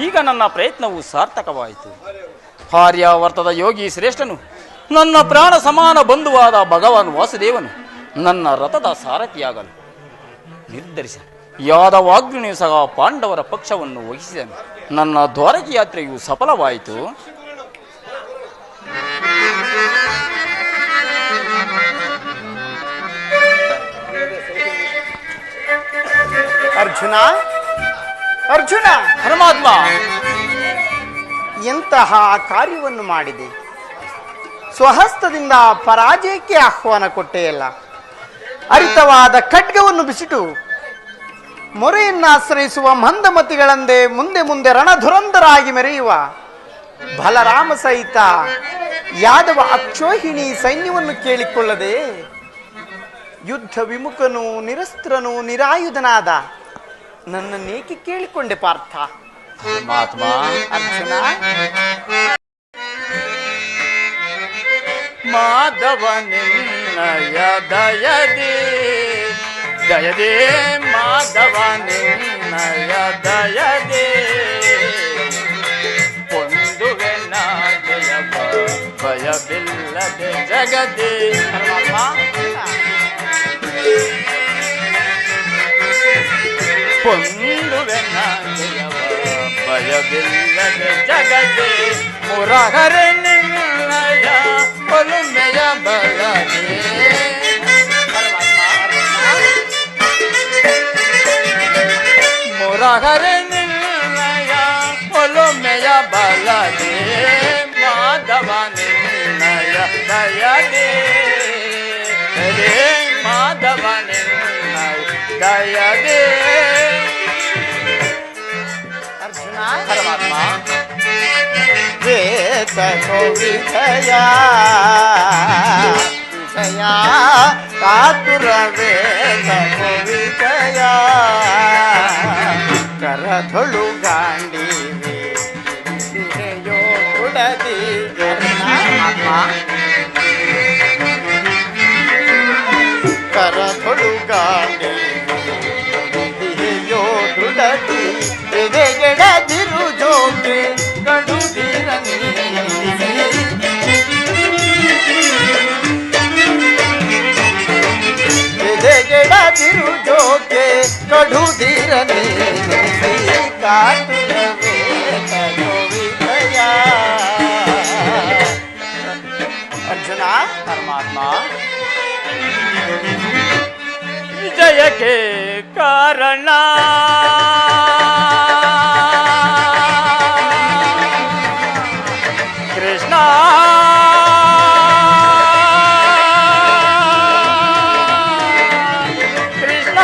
ಈಗ ನನ್ನ ಪ್ರಯತ್ನವು ಸಾರ್ಥಕವಾಯಿತು. ಆರ್ಯಾವರ್ತದ ಯೋಗಿ ಶ್ರೇಷ್ಠನು, ನನ್ನ ಪ್ರಾಣ ಸಮಾನ ಬಂಧುವಾದ ಭಗವಾನ್ ವಾಸುದೇವನು ನನ್ನ ರಥದ ಸಾರಥಿಯಾಗಲು ನಿರ್ಧರಿಸ ಯಾದವಾಗ್ನಿಯು ಸಹ ಪಾಂಡವರ ಪಕ್ಷವನ್ನು ವಹಿಸಿದನು. ನನ್ನ ದ್ವಾರಕೆ ಯಾತ್ರೆಯು ಸಫಲವಾಯಿತು. ಅರ್ಜುನ, ಅರ್ಜುನ, ಪರಮಾತ್ಮ, ಎಂತಹ ಕಾರ್ಯವನ್ನು ಮಾಡಿದೆ. ಸ್ವಹಸ್ತದಿಂದ ಪರಾಜಯಕ್ಕೆ ಆಹ್ವಾನ ಕೊಟ್ಟೆಯಲ್ಲ. ಹರಿತವಾದ ಖಡ್ಗವನ್ನು ಬಿಸಿಟು ಮೊರೆಯನ್ನಾಶ್ರಯಿಸುವ ಮಂದಮತಿಗಳಂದೇ ಮುಂದೆ ಮುಂದೆ ರಣಧುರಂಧರಾಗಿ ಮೆರೆಯುವ ಬಲರಾಮ ಸಹಿತ ಯಾದವ ಅಕ್ಷೋಹಿಣಿ ಸೈನ್ಯವನ್ನು ಕೇಳಿಕೊಳ್ಳದೆ ಯುದ್ಧ ವಿಮುಖನು, ನಿರಸ್ತ್ರನು, ನಿರಾಯುಧನಾದ ನನ್ನನ್ನೇಕೆ ಕೇಳಿಕೊಂಡೆ ಪಾರ್ಥ? ಪರಮಾತ್ಮ, ಅರ್ಜುನ, ಮಾಧವನಿನ್ನಯ ದಯದೇ ದಯದೇ ಮಾಧವನಿನ್ನಯ ದಯದೇ ಪೊಂದುವೆನ ಜಯ ಭಯವಿಲ್ಲದೆ ಜಗದೇ. ಪೊಂದುವೆನ ಜಯ ಭಯವಿಲ್ಲದೆ ಜಗದೇ ಮುರಹರೆ ನಿನ್ನಯ ಒಲುಮೆಯ ಬಲದೇ. ಮುರಹರೆ ನಿನ್ನಯ ಒಲುಮೆಯ ಬಲದೇ ಮಾಧವ ನಿನ್ನಯ ದಯದೇ ಮಾಧವ ನಿನ್ನಯ ದಯದೇ. ಅರ್ಜುನ, ಪರಮಾತ್ಮ, ವೇದ ವಿಜಯ ವಿಜಯ ಕಾತುರ ವೇದ ವಿಜಯ ಕರಧೊಳು ಗಾಂಡೀವಿ ಯೋ ಕುಡದಿ. ಕರಧೊಳು ಗಾಂಡೀವಿ ಯೋ ದೃಢದಿ ಎದೆಗೆಡದಿರು ಜೋಗೆ ಕಡುದಿರನಿ. ಎದೆಗೆಡದಿರು ಜೋಗೆ ಕಡುದಿರನಿ ಕಾತುರವೇ ವಿಜಯ. ಅರ್ಜುನ, ಪರಮಾತ್ಮ, ವಿಜಯಕ್ಕೆ ಕಾರಣ ಕೃಷ್ಣ. ಕೃಷ್ಣ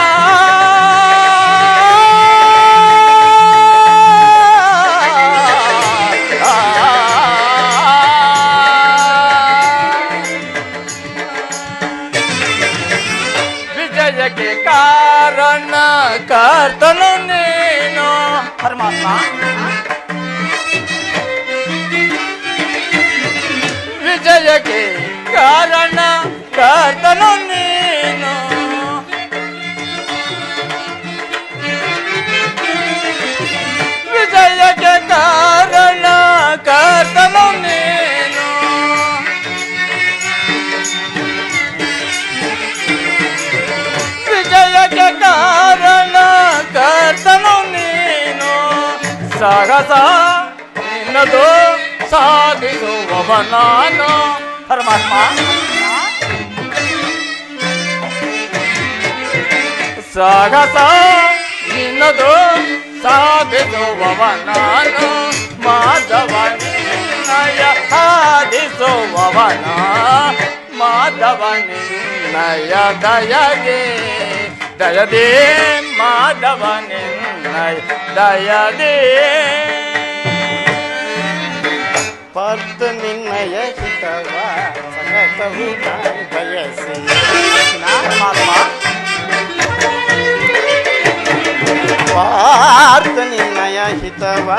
ವಿಜಯಕ್ಕೆ ಕಾರಣ ಕರ್ತನು ನೀನು. ಪರಮಾತ್ಮ, ವಿಜಯಕ್ಕೆ ಕಾರಣ ಕರ್ತನು ನೀನು. ವಿಜಯಕ್ಕೆ ಕಾರಣ ಕರ್ತನು ನೀನು. ವಿಜಯಕ್ಕೆ ಕಾರಣ ಕರ್ತನು ನೀನು. ಸಾಹಸ ನಿನ್ನದು ಸಾಧಿಸುವವ ನಾನು. ಪರಮಾತ್ಮ, ಸಾಹಸ ನಿನ್ನದು ಸಾಧಿಸುವವ ನಾನು. ಮಾಧವ ನಿನ್ನಯ ಸಾಧಿಸುವವನ ಮಾಧವ ನಿನ್ನಯ ದಯದೇ ದಯದೇ ಮಾಧವ ನಿನ್ನಯ ದಯದೇ. ಪಾರ್ಥ ನಿನ್ನಯ ಹಿತವ ಸತತವು ಬಯಸಿ. ಪಾರ್ಥ ನಿನ್ನಯ ಹಿತವ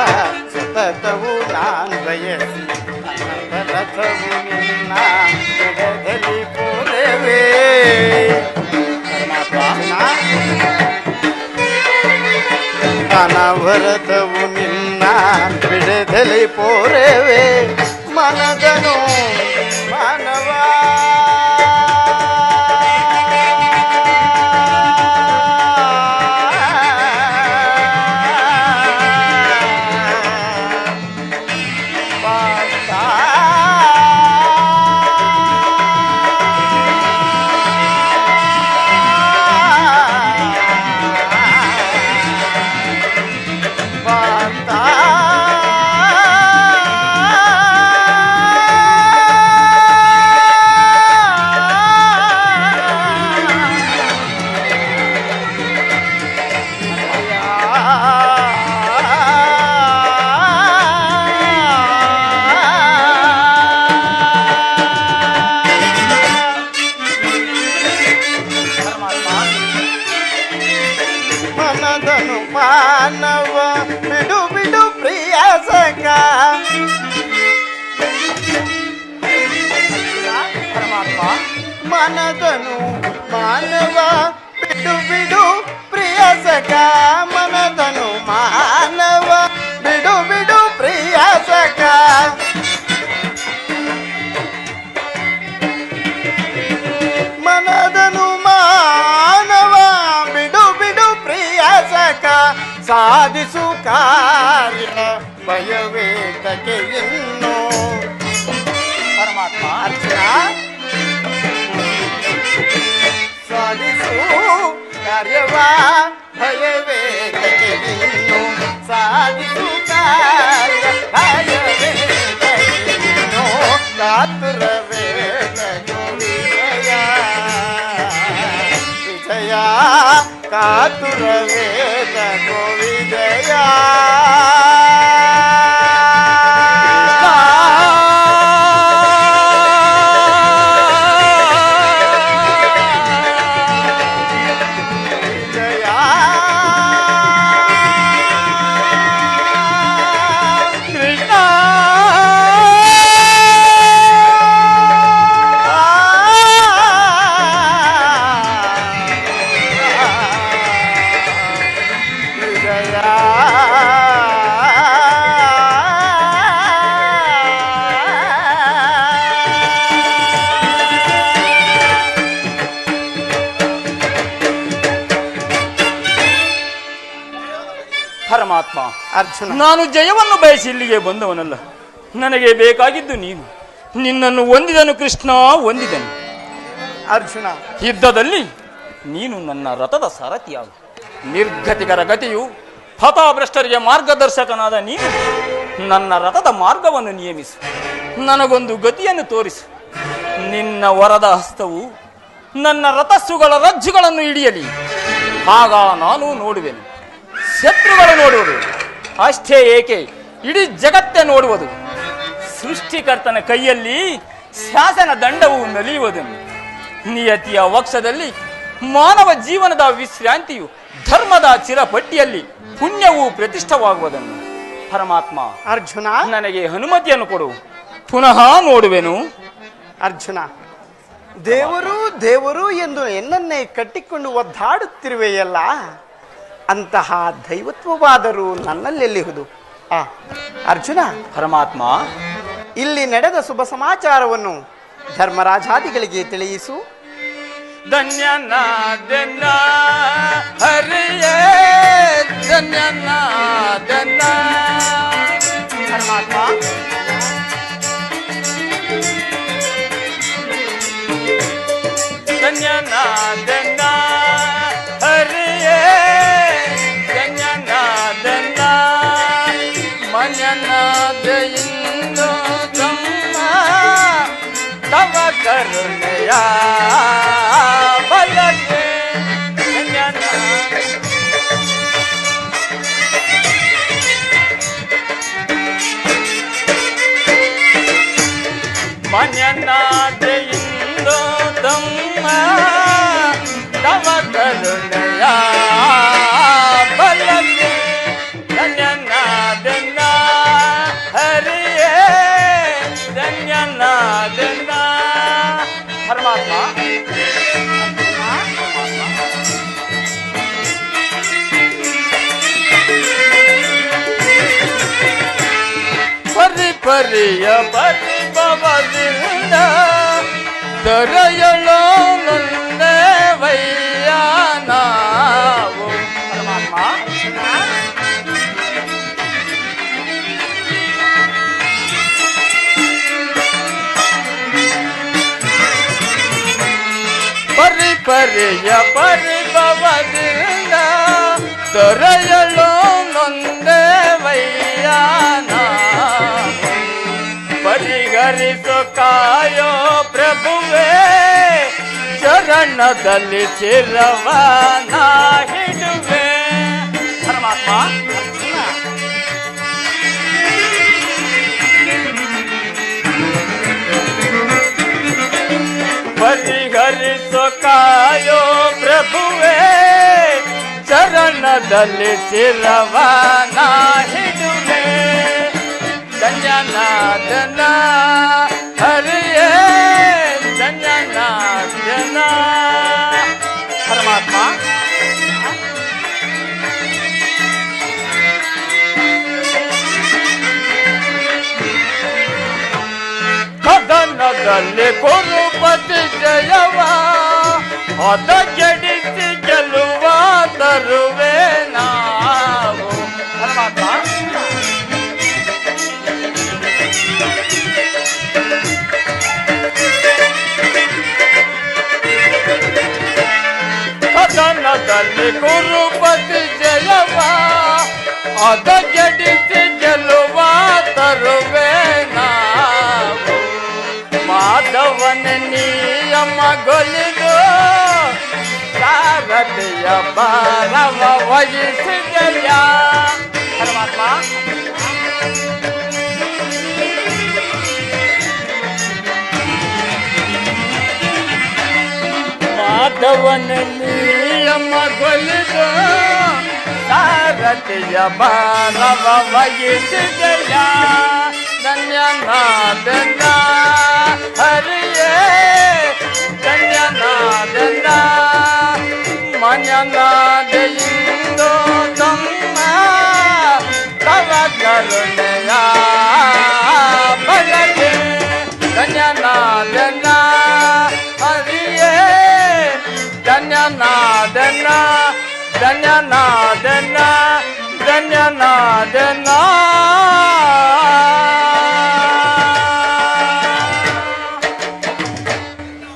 ಸತತವು ನಾನು ಬಯಸಿ. ರಥವು ನಿನ್ನ ಎಡದಲ್ಲಿ ಪೂರವೇ. ಅನವರತವು ನಿನ್ನ ಬಿಡದಲಿ ಪೋರೆವೆ ಮನದನು ಮಾನವ ಮನದನು ಮಾನವ ಬಿಡು ಬಿಡು ಪ್ರಿಯ ಸಖ ಪರಮಾತ್ಮ ಮನದನು ಮಾನವ ಬಿಡು ಬಿಡು ಪ್ರಿಯ ಸಖ ಮನದನು ಮಾನವ ಬಿಡು ಬಿಡು ಪ್ರಿಯ ಸಖ ಮನದನು ಮಾನವ ಬಿಡು ಬಿಡು ಪ್ರಿಯ ಸಖ ಸಾಧಿಸು ಕಾರ್ಯ ಭಯವೇತಕ್ಕೆ ಇನ್ನು ಪರಮಾತ್ಮ ಅರ್ಚನಾ ಸಾಧಿಸು ಕಾರ್ಯವ ಭಯವೇತಕ್ಕೆ ಇನ್ನು ಸಾಧಿಸು ಕಾರ್ಯ ಭಯವೇತಕ್ಕೆ ಇನ್ನು ಕಾತುರವೇತ ವಿಜಯ ವಿಜಯ ಕಾತುರವೇತ ವಿಜಯ ಪರಮಾತ್ಮ ಅರ್ಜುನ ನಾನು ಜಯವನ್ನು ಬಯಸಿ ಇಲ್ಲಿಗೆ ಬಂದವನಲ್ಲ. ನನಗೆ ಬೇಕಾಗಿದ್ದು ನೀನು. ನಿನ್ನನ್ನು ಹೊಂದಿದನು ಕೃಷ್ಣ, ಹೊಂದಿದನು. ಅರ್ಜುನ ಯುದ್ಧದಲ್ಲಿ ನೀನು ನನ್ನ ರಥದ ಸಾರಥಿಯಾಗು. ನಿರ್ಗತಿಕರ ಗತಿಯು ಹತಾಭ್ರಷ್ಟರಿಗೆ ಮಾರ್ಗದರ್ಶಕನಾದ ನೀನು ನನ್ನ ರಥದ ಮಾರ್ಗವನ್ನು ನಿಯಮಿಸು. ನನಗೊಂದು ಗತಿಯನ್ನು ತೋರಿಸು. ನಿನ್ನ ವರದ ಹಸ್ತವು ನನ್ನ ರಥಸ್ಸುಗಳ ರಜ್ಜುಗಳನ್ನು ಹಿಡಿಯಲಿ. ಆಗ ನಾನು ನೋಡುವೆನು, ಶತ್ರುಗಳು ನೋಡುವುದು. ಅಷ್ಟೇ ಏಕೆ, ಇಡೀ ಜಗತ್ತೇ ನೋಡುವುದು. ಸೃಷ್ಟಿಕರ್ತನ ಕೈಯಲ್ಲಿ ಶಾಸನ ದಂಡವು ನಲಿಯುವುದನ್ನು. ನಿಯತಿಯ ವಕ್ಷದಲ್ಲಿ ಮಾನವ ಜೀವನದ ವಿಶ್ರಾಂತಿಯು, ಧರ್ಮದ ಚಿರಪಟ್ಟಿಯಲ್ಲಿ ಪುಣ್ಯವು ಪ್ರತಿಷ್ಠವಾಗುವುದನ್ನು. ಪರಮಾತ್ಮ ಅರ್ಜುನ ನನಗೆ ಅನುಮತಿಯನ್ನು ಕೊಡು, ಪುನಃ ನೋಡುವೆನು. ಅರ್ಜುನ, ದೇವರು ದೇವರು ಎಂದು ಎನ್ನನ್ನೇ ಕಟ್ಟಿಕೊಂಡು ಒದ್ದಾಡುತ್ತಿರುವೆಯಲ್ಲ, ಅಂತಹ ದೈವತ್ವವಾದರೂ ನನ್ನಲ್ಲೆಲ್ಲಿಹುದು? ಅರ್ಜುನ, ಪರಮಾತ್ಮ ಇಲ್ಲಿ ನಡೆದ ಶುಭ ಸಮಾಚಾರವನ್ನು ಧರ್ಮರಾಜಾದಿಗಳಿಗೆ ತಿಳಿಯಿಸು. ಧನ್ಯನಾದನ ಹರಿಯೇ ಧನ್ಯನಾದನ. ಪರಮಾತ್ಮ ಧನ್ಯನಾದನ ಹರಿಯೇ ಧನ್ಯನಾದನ. ಮನ್ಯನಾದೆಯಿಂದು ತಮ್ಮ ತವ ಕರುಣೆಯ ಬಲಕ್ಕೆ ಮನ್ಯನಾದೆಯಿಂದು ತಮ್ಮ ತವ ಕರುಣೆಯ ಬಲಕ್ಕೆ ಧನ್ಯನಾದನ ಹರಿಯೇ ಧನ್ಯನಾದನ. ಪರಮಾತ್ಮ ಪರಿಯ ಪರಿಭವದಿಂದ ದೊರೆಯಲು ನೊಂದೇವಯ್ಯ ನಾವು. ಪರಮಾತ್ಮ ಪರಿಯ ಪರಿಭವದಿಂದ ದೊರೆಯಲು ನೊಂದೇವಯ್ಯ ನಾವು. ಪರಿಹರಿಸು ಕಾಯೋ ಪ್ರಭುವೇ ಚರಣದಲ್ಲಿ ಚಿರವನ ಹಿಡುವೆ. ಪರಮಾತ್ಮ ಪರಿಹರಿಸು ಕಾಯೋ ಪ್ರಭುವೇ ಚರಣದಲ್ಲಿ ಚಿರವನ ಹಿಡುವೆ. ಧನ್ಯನಾದನ ಹರಿಯೇ ಧನ್ಯನಾದನ. ಪರಮಾತ್ಮ ಕದನದಲ್ಲಿ ಕುರುಪತಿ ಜಯವ ಅದ ಜಡಿಸಿ ಗೆಲ್ಲುವ ತರುವೆ ನಾವು. ಪರಮಾತ್ಮ ಕದನದಲ್ಲಿ ಕುರುಪತಿ ಜಯವ ಅದ ಜಡಿಸಿ ಗೆಲ್ಲುವ ತರುವೆ ನಾವು. ಮಾಧವನ ನಿಯಮಗೊಲಿದು ಸಾರಥಿಯ ಭಾರವ ವಹಿಸಿದೆಯ. ಪರಮಾತ್ಮ ಮಾಧವನ ನಿಯಮಗೊಲಿದು ಸಾರಥಿಯ ಭಾರವ ವಹಿಸಿದೆಯ. ಧನ್ಯನಾದನ ಹರಿಯೇ ಧನ್ಯನಾದನ. ಮನ್ಯನಾದ ಇಂದು ತಮ್ಮ ತವ ಕರುಣೆಯ ಬಲಗೆ. ಧನ್ಯನಾದನ ಹರಿಯೇ ಧನ್ಯನಾದನ ಧನ್ಯನಾದನ ಧನ್ಯನಾದನ.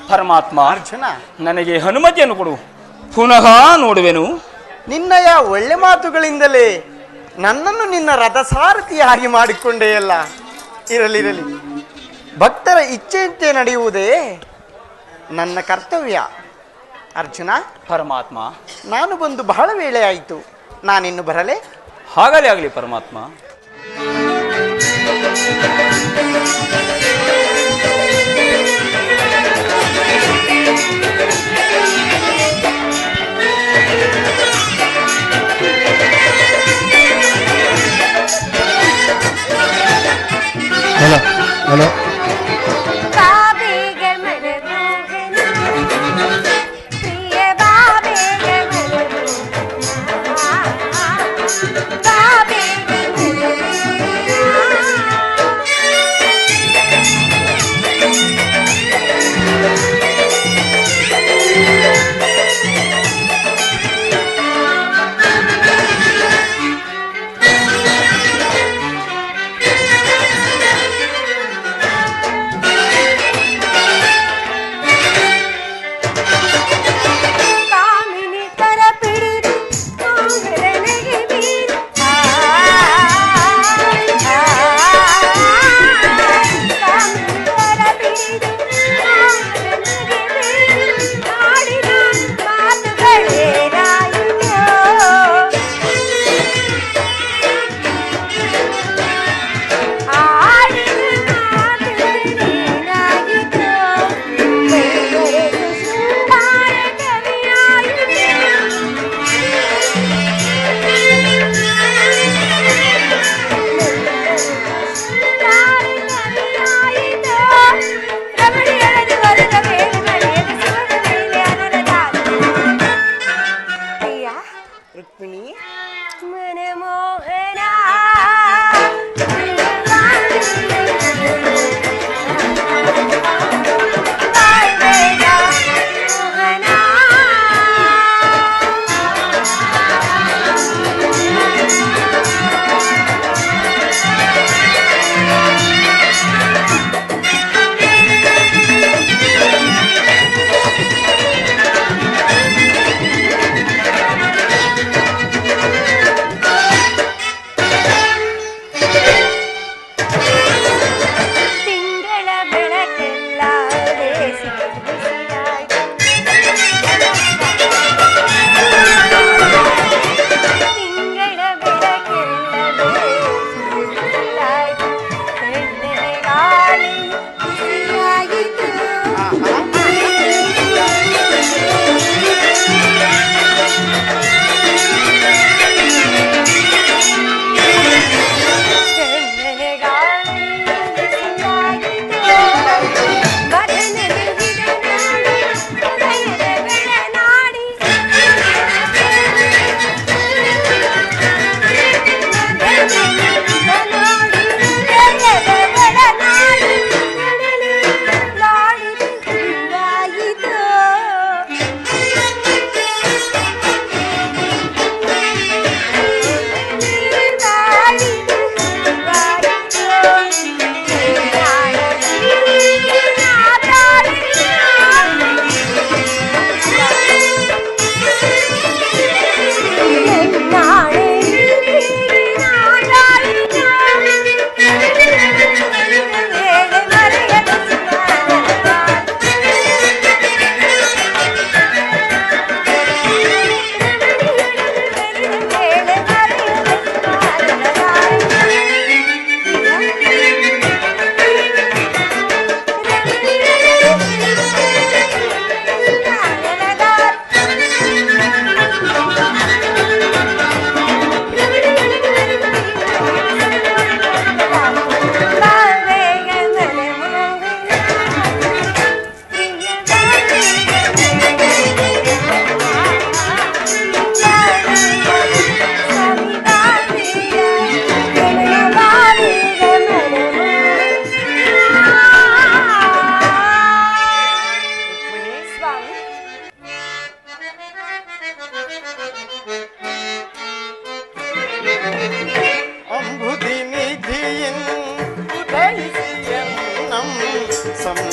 ಪರಮಾತ್ಮ ಅರ್ಜುನ ನನಗೆ ಅನುಮತಿಯನ್ನು ಕೊಡು, ಪುನಃ ನೋಡುವೆನು. ನಿನ್ನಯ ಒಳ್ಳೆ ಮಾತುಗಳಿಂದಲೇ ನನ್ನನ್ನು ನಿನ್ನ ರಥಸಾರಥಿಯಾಗಿ ಮಾಡಿಕೊಂಡೆಯಲ್ಲ. ಇರಲಿರಲಿ, ಭಕ್ತರ ಇಚ್ಛೆಯಂತೆ ನಡೆಯುವುದೇ ನನ್ನ ಕರ್ತವ್ಯ. ಅರ್ಜುನ ಪರಮಾತ್ಮ ನಾನು ಬಂದು ಬಹಳ ವೇಳೆ ಆಯಿತು, ನಾನಿನ್ನು ಬರಲೇ? ಹಾಗಲೇ ಆಗಲಿ ಪರಮಾತ್ಮ. ಹಲೋ ಹಲೋ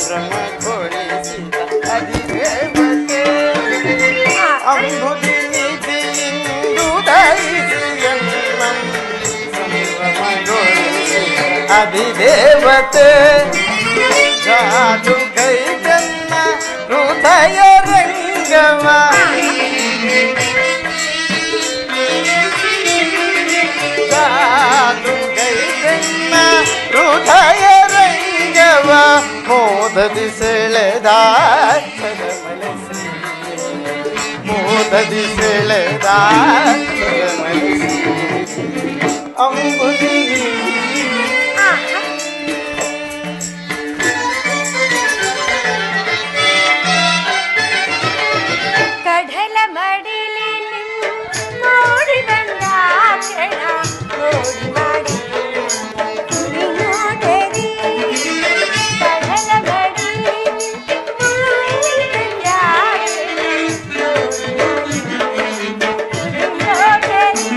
ಸಂಭ್ರಮಗೊಳಿಸಿದ ಅಧಿದೇವತೆ ಅಂಬುದಿನಿಧಿಯಿಂದು ದಯಿಸಿಯನ್ನಂ ಸಂಭ್ರಮಗೊಳಿಸಿದ ಅಧಿದೇವತೆ ಜಾದು ಕೈದನ್ನ ಹೃದಯ ರಂಗವ ಜಾದು ಕೈದನ್ನ ಹೃದಯ ರಂಗವ ಮೋದದಿ ಸೆಳೆದ ಮೋದದಿ ಸೆಳೆದ ಅಂಬುದಿ ಕಡಲ ಮಡಿಲಿ ನೋಡಿ ಬಂದ ಕ್ಷಣ ನೋಡಿ ಮಾಡಿ ನೋಡರಿ ಕಡಲ ಮಡಿಲಿ ನೋಡಿ ಬಂದ ನೋಡರಿ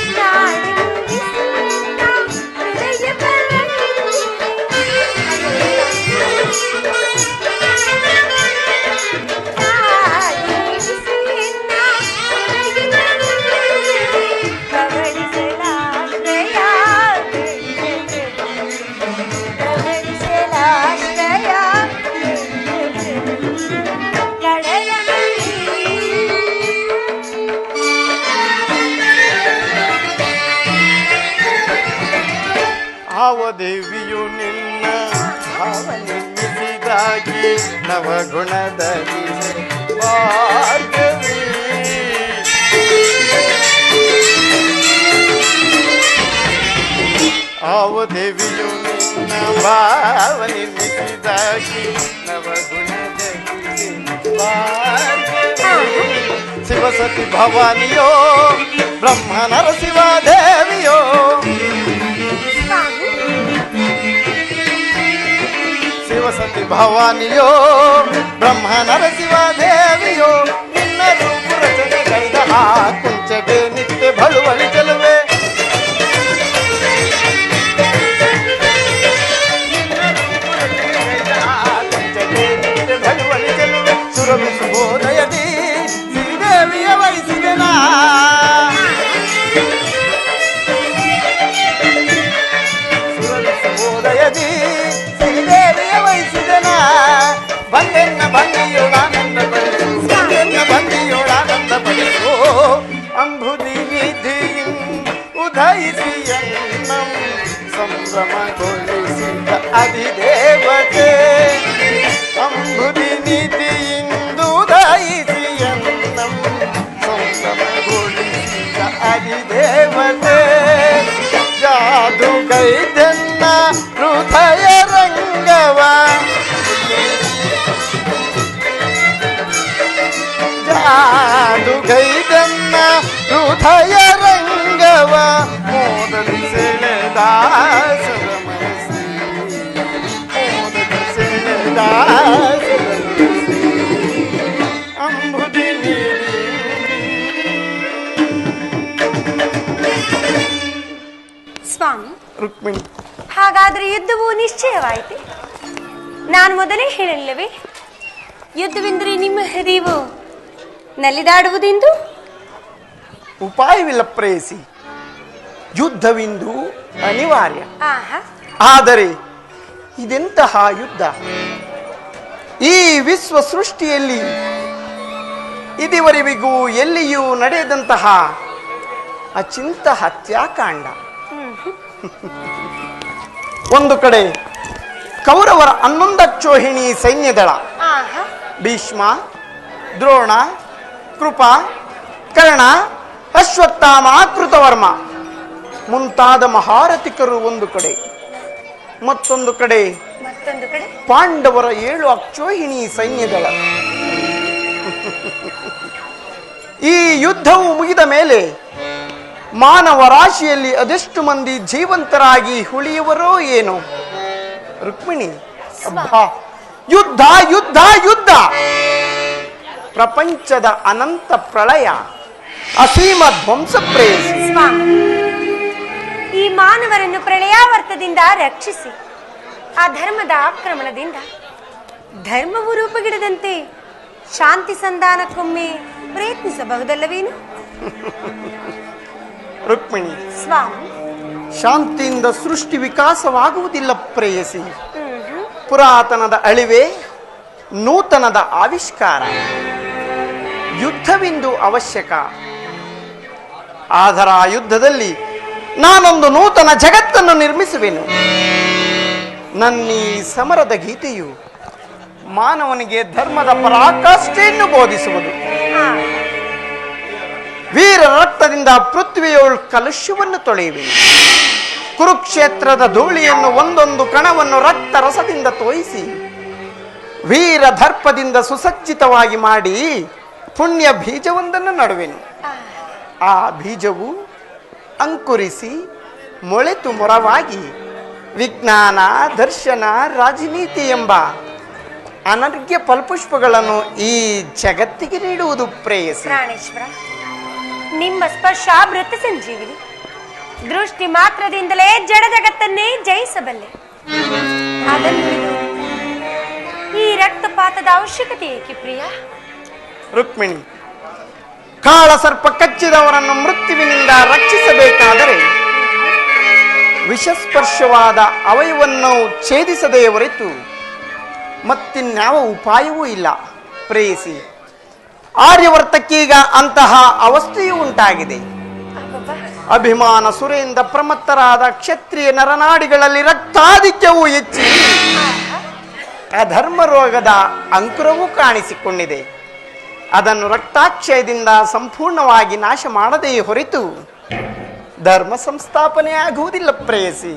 ನಾಡಿ ಹೃದಯ ಆವ ದೇವಿಯು ನಿನ್ನ ಭಾವ ನಿರ್ಮಿಸಿದಾಗಿ ನವಗುಣದಲ್ಲಿ ಭಾರ್ಗವಿ ಆವ ದೇವಿಯು ನಿನ್ನ ಭಾವ ನಿರ್ಮಿಸಿದಾಗಿ ನವಗುಣದಲ್ಲಿ ಭಾರ್ಗವಿ ಶಿವಸತಿ ಭವಾನಿಯೋ ಬ್ರಹ್ಮ ನರಸಿಂಹ ದೇವಿಯೋ ಶಿವಸತಿ ಭವಾನಿಯೋ ಬ್ರಹ್ಮ ನರಸಿಂಹ ದೇವಿಯೋ ನಿನ್ನ ರೂಪು ರಚನೆ ಕೈದ ಕುಂಚಗೆ ನಿತ್ಯ ಬಳುವಳಿ ಚೆಲುವೆ ಕುಂಚಗೆ ನಿತ್ಯ ಬಳುವಳಿ ಚೆಲುವೆ ಸುರಭಿ ಸುಬೋದಯದಿ ಶ್ರೀದೇವಿಯ ವಹಿಸಿದೆನಾ ಸುಬೋದಯದಿ ಶ್ರೀದೇವಿಯ ವಹಿಸಿದನ ಬಂದೆನ್ನ ಬಂದಿಯೋಳಾನಂದ ಪಡಿಸು ಬಂದೆನ್ನ ಬಂದಿಯೋಳಾನಂದ ಪಡಿಸು ಅಂಬುದಿ ನಿಧಿಯಿಂ ಉದಯಿಸಿಯನ್ನಂ ಸಂಭ್ರಮಗೊಳಿಸಿದ ಅಧಿದೇವತೆ ಅಂಬುದಿ ನಿಧಿಯಿಂದು ಉದಯಿಸಿಯನ್ನಂ ಸಂಭ್ರಮಗೊಳಿಸಿದ ಅಧಿದೇವತೆ ಜಾದು ಗೈದನ್ನ ಹೃದಯ ರಂಗವ ಜಾದು ಗೈದನ್ನ ಹೃದಯ ರಂಗವ ಮೋದದಿ ಸೆಳೆದ ಸರಮನಸಿ ಮೋದದಿ ಸೆಳೆದ ಅಂಬುದಿ ನೀಡಿ ಸ್ವಾಮಿ ರುಕ್ಮಿಣಿ ಹಾಗಾದ್ರೆ ಯುದ್ಧವು ನಿಶ್ಚಯವಾಯಿತು. ನಾನು ಮೊದಲೇ ಹೇಳಿಲ್ಲವೇ ಯುದ್ಧವೆಂದರೆ ನಿಮ್ಮ ಹೃದಯವು ನಲಿದಾಡುವುದೆಂದು? ಉಪಾಯವಿಲ್ಲ ಪ್ರೇಯಸಿ, ಯುದ್ಧವಿಂದು ಅನಿವಾರ್ಯ. ಆಹಾ, ಆದರೆ ಇದೆಂತಹ ಯುದ್ಧ? ಈ ವಿಶ್ವ ಸೃಷ್ಟಿಯಲ್ಲಿ ಇದುವರೆವಿಗೂ ಎಲ್ಲಿಯೂ ನಡೆಯದಂತಹ ಅಚಿಂತ ಹತ್ಯಾಕಾಂಡ. ಒಂದು ಕಡೆ ಕೌರವರ 11 ಅಕ್ಷೋಹಿಣಿ ಸೈನ್ಯದಳ ಆಹಾ, ಭೀಷ್ಮ, ದ್ರೋಣ, ಕೃಪ, ಕರ್ಣ, ಅಶ್ವತ್ಥಾಮ, ಕೃತವರ್ಮ ಮುಂತಾದ ಮಹಾರಥಿಕರು ಒಂದು ಕಡೆ, ಮತ್ತೊಂದು ಕಡೆ ಪಾಂಡವರ 7 ಅಕ್ಷೋಹಿಣಿ ಸೈನ್ಯದಳ. ಈ ಯುದ್ಧವು ಮುಗಿದ ಮೇಲೆ ಮಾನವ ರಾಶಿಯಲ್ಲಿ ಅದೆಷ್ಟು ಮಂದಿ ಜೀವಂತರಾಗಿ ಉಳಿಯುವರೋ ಏನೋ. ರುಕ್ಮಿಣಿ, ಅಬ್ಬಾ, ಯುದ್ಧ ಯುದ್ಧ ಯುದ್ಧ! ಪ್ರಪಂಚದ ಅನಂತ ಪ್ರಳಯ, ಅಸೀಮ ಧ್ವಂಸ ಪ್ರೇಯಸಿ. ಈ ಮಾನವರನ್ನು ಪ್ರಳಯಾವರ್ತದಿಂದ ರಕ್ಷಿಸಿ ಆ ಧರ್ಮದ ಆಕ್ರಮಣದಿಂದ ಧರ್ಮವು ರೂಪುಗಿಡದಂತೆ ಶಾಂತಿ ಸಂಧಾನಕ್ಕೊಮ್ಮೆ ಪ್ರಯತ್ನಿಸಬಹುದಲ್ಲವೇನು? ರುಕ್ಮಿಣಿ, ಸ್ವಾಮಿ, ಶಾಂತಿಯಿಂದ ಸೃಷ್ಟಿ ವಿಕಾಸವಾಗುವುದಿಲ್ಲ ಪ್ರೇಯಸಿ. ಪುರಾತನದ ಅಳಿವೆ ನೂತನದ ಆವಿಷ್ಕಾರ. ಯುದ್ಧವಿಂದು ಅವಶ್ಯಕ. ಆದರ ಆ ಯುದ್ಧದಲ್ಲಿ ನಾನೊಂದು ನೂತನ ಜಗತ್ತನ್ನು ನಿರ್ಮಿಸುವೆನು. ನನ್ನೀ ಸಮರದ ಗೀತೆಯು ಮಾನವನಿಗೆ ಧರ್ಮದ ಪರಾಕಾಷ್ಠೆಯನ್ನು ಬೋಧಿಸುವುದು. ವೀರ ರಕ್ತದಿಂದ ಪೃಥ್ವಿಯೋಳ್ ಕಲುಷ್ಯವನ್ನು ತೊಳೆಯುವೆನು. ಕುರುಕ್ಷೇತ್ರದ ಧೂಳಿಯನ್ನು ಒಂದೊಂದು ಕಣವನ್ನು ರಕ್ತ ರಸದಿಂದ ತೋಯಿಸಿ ವೀರ ದರ್ಪದಿಂದ ಸುಸಜ್ಜಿತವಾಗಿ ಮಾಡಿ ಪುಣ್ಯ ಬೀಜವೊಂದನ್ನು ನಡುವೆನು. ಆ ಬೀಜವು ಅಂಕುರಿಸಿ ಮೊಳೆತು ಮೊರವಾಗಿ ವಿಜ್ಞಾನ, ದರ್ಶನ, ರಾಜನೀತಿ ಎಂಬ ಅನರ್ಘ್ಯ ಫಲಪುಷ್ಪಗಳನ್ನು ಈ ಜಗತ್ತಿಗೆ ನೀಡುವುದು ಪ್ರೇಯಸಿ. ಪ್ರಾಣೇಶ್ವರ, ನಿಮ್ಮ ಸ್ಪರ್ಶ ಮೃತ ಸಂಜೀವಿನಿ. ದೃಷ್ಟಿ ಮಾತ್ರದಿಂದಲೇ ಜಡ ಜಗತ್ತನ್ನೇ ಜಯಿಸಬಲ್ಲೆ. ಅದನ್ನು ಈ ರಕ್ತಪಾತದ ಅವಶ್ಯಕತೆ ಏಕೆ ಪ್ರಿಯ? ರುಕ್ಮಿಣಿ, ಕಾಳ ಸರ್ಪ ಕಚ್ಚಿದವರನ್ನು ಮೃತ್ಯುವಿನಿಂದ ರಕ್ಷಿಸಬೇಕಾದರೆ ವಿಷಸ್ಪರ್ಶವಾದ ಅವಯವನ್ನು ಛೇದಿಸದೇ ಹೊರತು ಮತ್ತಿನ್ಯಾವ ಉಪಾಯವೂ ಇಲ್ಲ ಪ್ರೇಯಸಿ. ಆರ್ಯವರ್ತಕ್ಕೀಗ ಅಂತಹ ಅವಸ್ಥೆಯೂ ಉಂಟಾಗಿದೆ. ಅಭಿಮಾನ ಸುರೆಯಿಂದ ಪ್ರಮತ್ತರಾದ ಕ್ಷತ್ರಿಯ ನರನಾಡಿಗಳಲ್ಲಿ ರಕ್ತಾಧಿಕ್ಯವೂ ಹೆಚ್ಚಿ ಅಧರ್ಮ ರೋಗದ ಅಂಕುರವೂ ಕಾಣಿಸಿಕೊಂಡಿದೆ. ಅದನ್ನು ರಕ್ತಾಕ್ಷಯದಿಂದ ಸಂಪೂರ್ಣವಾಗಿ ನಾಶ ಮಾಡದೇ ಹೊರತು ಧರ್ಮ ಸಂಸ್ಥಾಪನೆ ಆಗುವುದಿಲ್ಲ ಪ್ರೇಯಸಿ.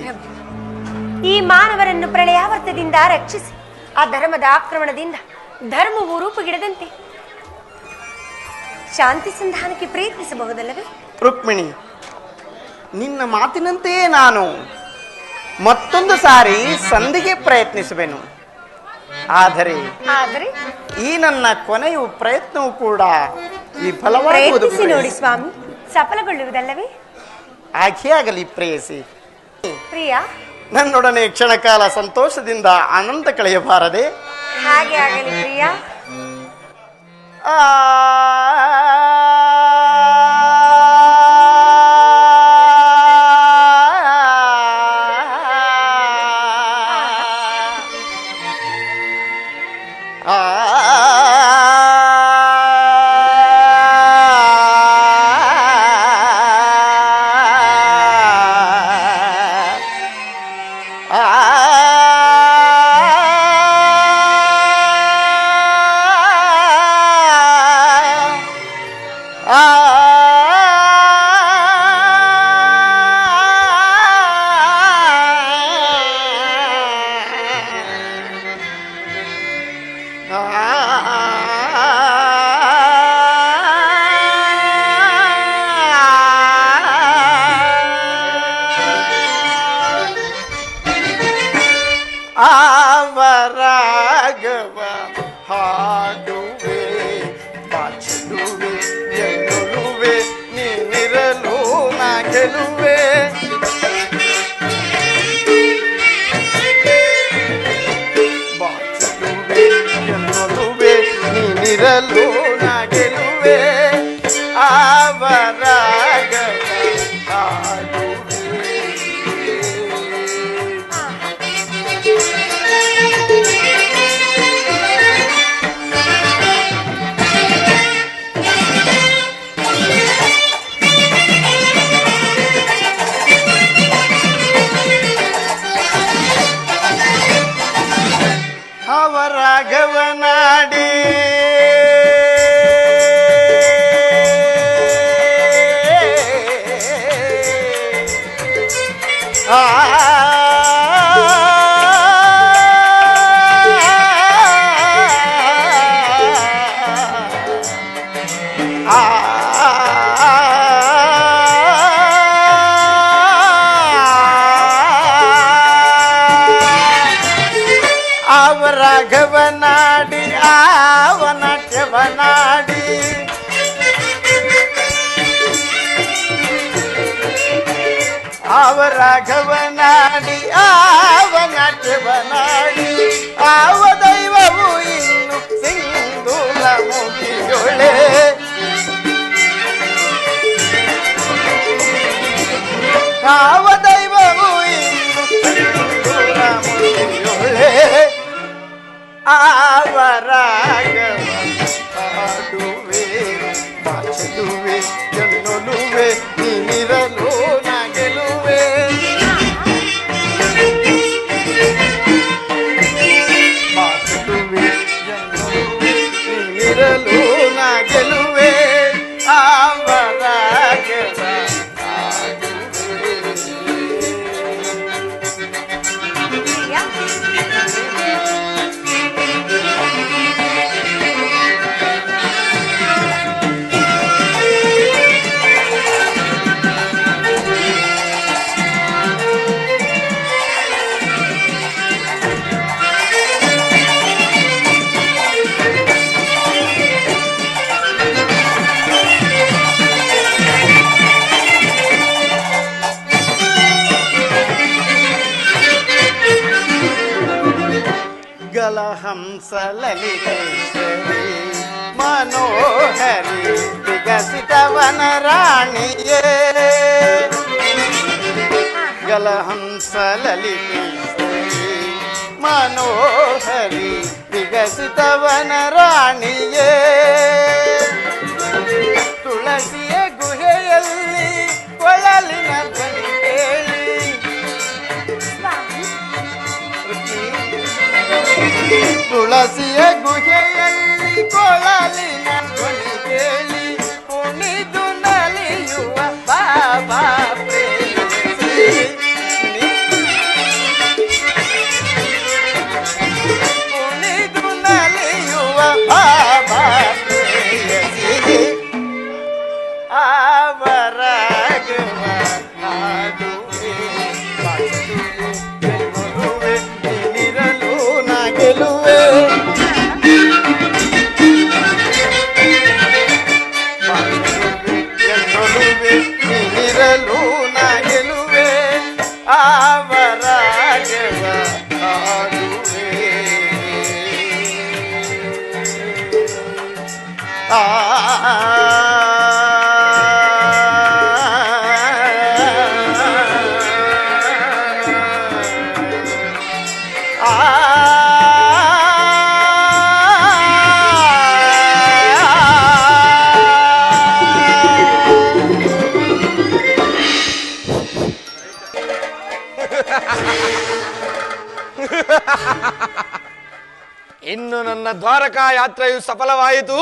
ಈ ಮಾನವರನ್ನು ಪ್ರಳಯಾವರ್ತದಿಂದ ರಕ್ಷಿಸಿ ಆ ಧರ್ಮದ ಆಕ್ರಮಣದಿಂದ ಧರ್ಮವು ರೂಪುಗಿಡದಂತೆ ಶಾಂತಿ ಸಂಧಾನಕ್ಕೆ ಪ್ರಯತ್ನಿಸಬಹುದಲ್ಲವೇ? ರುಕ್ಮಿಣಿ, ನಿನ್ನ ಮಾತಿನಂತೆಯೇ ನಾನು ಮತ್ತೊಂದು ಸಾರಿ ಸಂಧಿಗೆ ಪ್ರಯತ್ನಿಸುವೆನು. ಆದರೆ ಈ ನನ್ನ ಕೊನೆಯ ಪ್ರಯತ್ನವೂ ಕೂಡ ವಿಫಲವಾಗುವುದು. ನೋಡಿ ಸ್ವಾಮಿ, ಸಫಲಗೊಳ್ಳುವುದಲ್ಲವೇ? ಹಾಗೇ ಆಗಲಿ ಪ್ರೇಯಸಿ. ಪ್ರಿಯ, ನನ್ನೊಡನೆ ಕ್ಷಣಕಾಲ ಸಂತೋಷದಿಂದ ಆನಂದ ಕಳೆಯಬಾರದೆ? ಹಾಗೆ ಆಗಲಿ ಪ್ರಿಯ. ಆವರಾಗವ ಹಾಡುವೆ, ಬಾಚಿಡುವೆ, ಎನ್ನುವೆ, ನೀನಿರಲು ನಾ ಗೆಲುವೆ. ಬಾಚಿಡುವೆ, ಎನ್ನುವೆ, ನೀನಿರಲು ನಾ ಗೆಲುವೆ. ಆವರಾಗವ ಹಾಡುವೆ. ರಾಘವನಾಡಿ ರಾಘವನಾಡಿ ಆವನಾಟ್ಯವನಾಡಿ ರಾಘವನಾಡಿ ಆವನಾಟ್ಯವ ಮಾನವನಾಡಿ ಆವ ದೈವವು ಇನ್ನು ಸಿಂಧೂರ ಮುಗಿಯೊಳೆ ಯಾವ ದೈವವು ಇನ್ನು ಸಿಂಧೂರ ಮುಗಿಯೊಳೆ ಆವರಾಗವ ಹಾಡುವೆ ಬಾಚಲುವೆ ಜನ್ನೊಲುವೆ ನೀನಿರಲು ನಾ ಗೆಲುವೆ ಬಾಚಲುವೆ ಜನ್ನೊಲುವೆ ನೀನಿರಲು ನಾ ಗೆಲುವೆ ಆವರಾಗವ ಪ್ರಿಯಾ ಗಲಹಂಸ ಲಲಿತೇಶ್ವರಿ ಮನೋಹರಿ ವಿಕಸಿತವನ ರಾಣಿಯೇ ಗಲಹಂಸ ಲಲಿತೇಶ್ವರಿ ಮನೋಹರಿ ವಿಕಸಿತವನ ರಾಣಿಯೇ ತುಳಸಿಯ ಗುಹೆಯಲ್ಲಿ ಕೊಳಲಿನ ಧ್ವನಿ ಕೇಳಿ ಸ್ವಾಮಿ ತುಳಸಿಯ ಗುಹೆಯಲ್ಲಿ ಕೊಳಲಿನ ಧ್ವನಿ ಕೇಳಿ ಕುಣಿದು ನಲಿಯುವ ಬಾಬಾ ಪ್ರೇಯಸಿ ಕುಣಿದು ನಲಿಯುವ ಬಾಬಾ ಪ್ರೇಯಸಿ ಆವರಾಗವ ಹಾಡುವೆ ಬಾಚಲುವೆ ಗೆಲ್ಲುವೆ ನೀನಿರಲು ನಾ ಗೆಲುವೆ ಬಾಚಲುವೆ ಗೆಲ್ಲುವೆ ನೀನಿರಲು ನಾ ಗೆಲುವೆ ಆವರಾಗವ ಹಾಡುವೆ ಇನ್ನು ನನ್ನ ದ್ವಾರಕಾ ಯಾತ್ರೆಯು ಸಫಲವಾಯಿತು.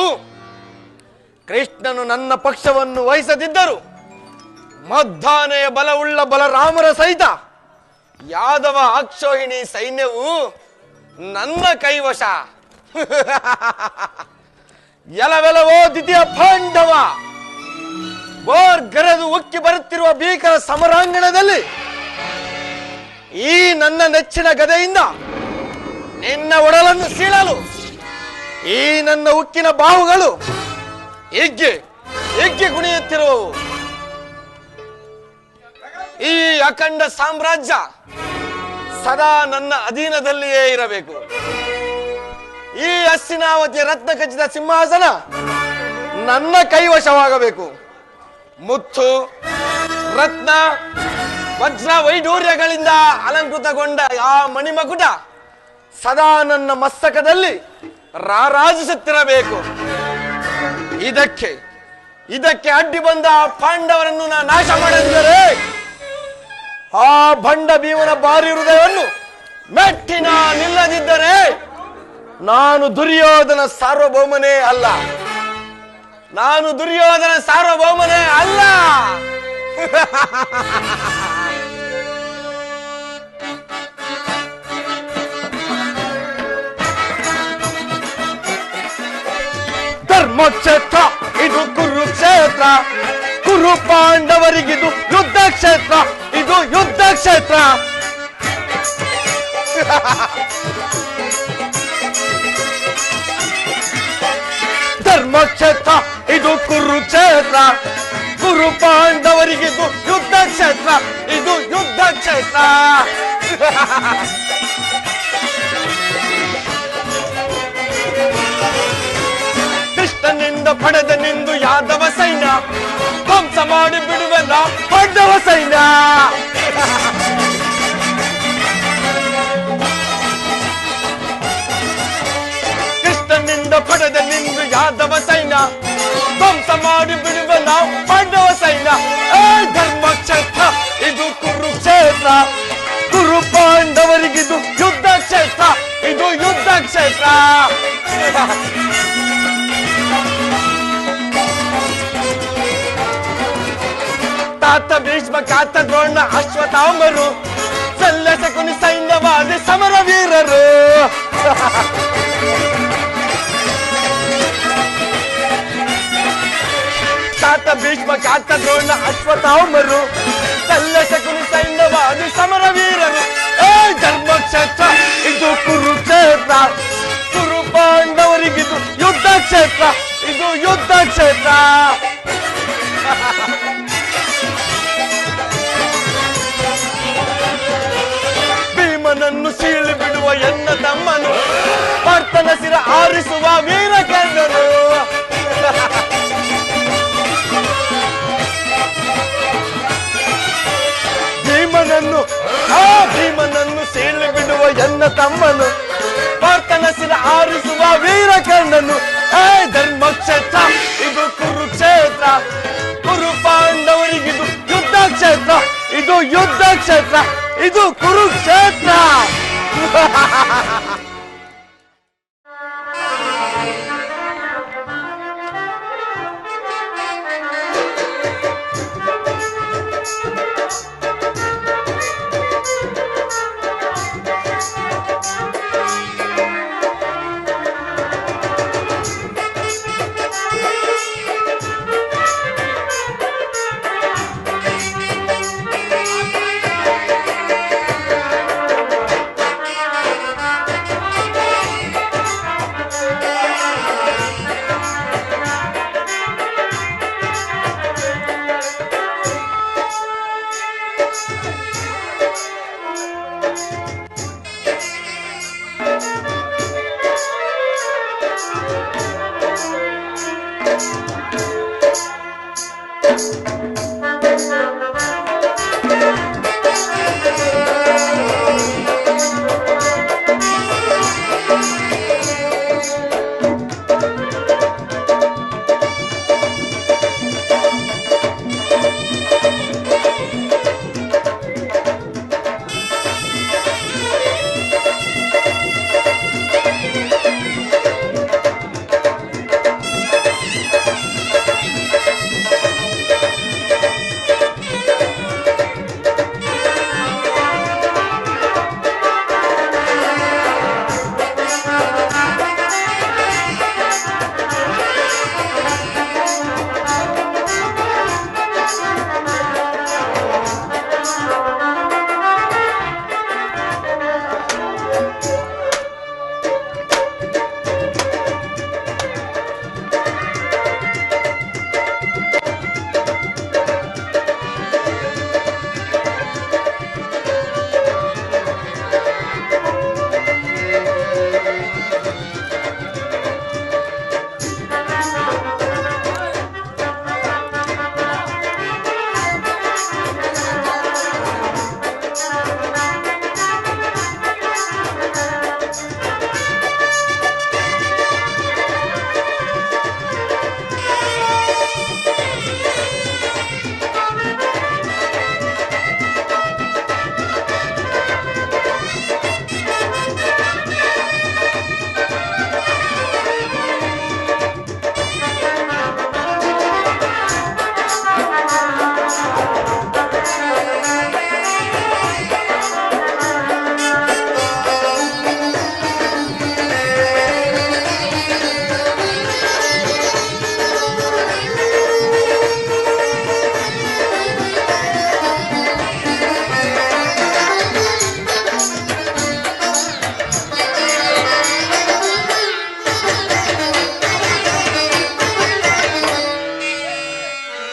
ಕೃಷ್ಣನು ನನ್ನ ಪಕ್ಷವನ್ನು ವಹಿಸದಿದ್ದರು ಮದ್ದಾನೆಯ ಬಲವುಳ್ಳ ಬಲರಾಮರ ಸಹಿತ ಯಾದವ ಅಕ್ಷೋಹಿಣಿ ಸೈನ್ಯವು ನನ್ನ ಕೈವಶ. ಎಲವೆಲವೋ ದ್ವಿತೀಯ ಪಾಂಡವ, ಬೋರ್ಗರೆದು ಉಕ್ಕಿ ಬರುತ್ತಿರುವ ಭೀಕರ ಸಮರಾಂಗಣದಲ್ಲಿ ಈ ನನ್ನ ನೆಚ್ಚಿನ ಗದೆಯಿಂದ ನಿನ್ನ ಒಡಲನ್ನು ಸೀಳಲು ಈ ನನ್ನ ಉಕ್ಕಿನ ಬಾಹುಗಳು ಹಿಗ್ಗಿ ಹಿಗ್ಗಿ ಕುಣಿಯುತ್ತಿರುವವು. ಈ ಅಖಂಡ ಸಾಮ್ರಾಜ್ಯ ಸದಾ ನನ್ನ ಅಧೀನದಲ್ಲಿಯೇ ಇರಬೇಕು. ಈ ಹಸ್ತಿನಾವತಿಯ ರತ್ನ ಖಚಿತ ಸಿಂಹಾಸನ ನನ್ನ ಕೈವಶವಾಗಬೇಕು. ಮುತ್ತು ರತ್ನ ವಜ್ರ ವೈಢೂರ್ಯಗಳಿಂದ ಅಲಂಕೃತಗೊಂಡ ಆ ಮಣಿಮಕುಟ ಸದಾ ನನ್ನ ಮಸ್ತಕದಲ್ಲಿ ರಾರಾಜಿಸುತ್ತಿರಬೇಕು. ಇದಕ್ಕೆ ಅಡ್ಡಿ ಬಂದ ಆ ಪಾಂಡವರನ್ನು ನಾನು ನಾಶ ಮಾಡಿದರೆ ಆ ಭಂಡ ಭೀಮನ ಭಾರಿ ಹೃದಯವನ್ನು ಮೆಟ್ಟಿನ ನಿಲ್ಲದಿದ್ದರೆ ನಾನು ದುರ್ಯೋಧನ ಸಾರ್ವಭೌಮನೇ ಅಲ್ಲ. ಧರ್ಮಕ್ಷೇತ್ರ ಇದು ಕುರುಕ್ಷೇತ್ರ, ಕುರು ಪಾಂಡವರಿಗಿದು ಯುದ್ಧ ಕ್ಷೇತ್ರ, ಇದು ಯುದ್ಧ ಕ್ಷೇತ್ರ. ಧರ್ಮಕ್ಷೇತ್ರ ಇದು ಕುರುಕ್ಷೇತ್ರ, ಕುರು ಪಾಂಡವರಿಗಿದು ಯುದ್ಧ ಕ್ಷೇತ್ರ, ಇದು ಯುದ್ಧ ಕ್ಷೇತ್ರ. ಯಾದವ ಸೈನ್ಯ ಧ್ವಂಸ ಮಾಡಿ ಬಿಡುವ ನಾವು ಪಾಂಡವ ಸೈನ್ಯ. ಧರ್ಮಕ್ಷೇತ್ರ ಇದು ಕುರುಕ್ಷೇತ್ರ, ಕುರು ಪಾಂಡವರಿಗಿದು ಯುದ್ಧ ಕ್ಷೇತ್ರ, ಇದು ಯುದ್ಧ ಕ್ಷೇತ್ರ. ತಾತ ಭೀಷ್ಮ ಕಾತ ದ್ರೋಣ ಅಶ್ವತ್ಥಾಮರು ಸಲ್ಲ ಶಕುನಿ ಸೈನ್ಯವಾದಿ ಸಮರ ವೀರರು. ತಾತ ಭೀಷ್ಮ ಕಾತ ದ್ರೋಣ ಅಶ್ವತ್ಥಾಮರು ಸಲ್ಲ ಶಕುನಿ ಸೈನ್ಯವಾದಿ ಸಮರ ವೀರರು. ಧರ್ಮಕ್ಷೇತ್ರ ಇದು ಕುರುಕ್ಷೇತ್ರ, ಕುರು ಪಾಂಡವರಿಗಿದು ಯುದ್ಧ ಕ್ಷೇತ್ರ, ಇದು ಯುದ್ಧ ಕ್ಷೇತ್ರ. ಭೀಮನನ್ನು ಸೀಳಿ ಬಿಡುವ ಎನ್ನ ತಮ್ಮನು, ಭರ್ತನ ಸಿರ ಆರಿಸುವ ವೀರಕರ್ಣನು. ಭೀಮನನ್ನು ಸೀಳಿ ಬಿಡುವ ಎನ್ನ ತಮ್ಮನು, ಭರ್ತನ ಸಿರ ಆರಿಸುವ ವೀರಕರ್ಣನು. ಧರ್ಮಕ್ಷೇತ್ರ ಇದು ಕುರುಕ್ಷೇತ್ರ, ಕುರು ಪಾಂಡವರಿಗಿದು ಯುದ್ಧ ಕ್ಷೇತ್ರ, ಇದು ಯುದ್ಧ ಕ್ಷೇತ್ರ, ಇದು ಕುರುಕ್ಷೇತ್ರ.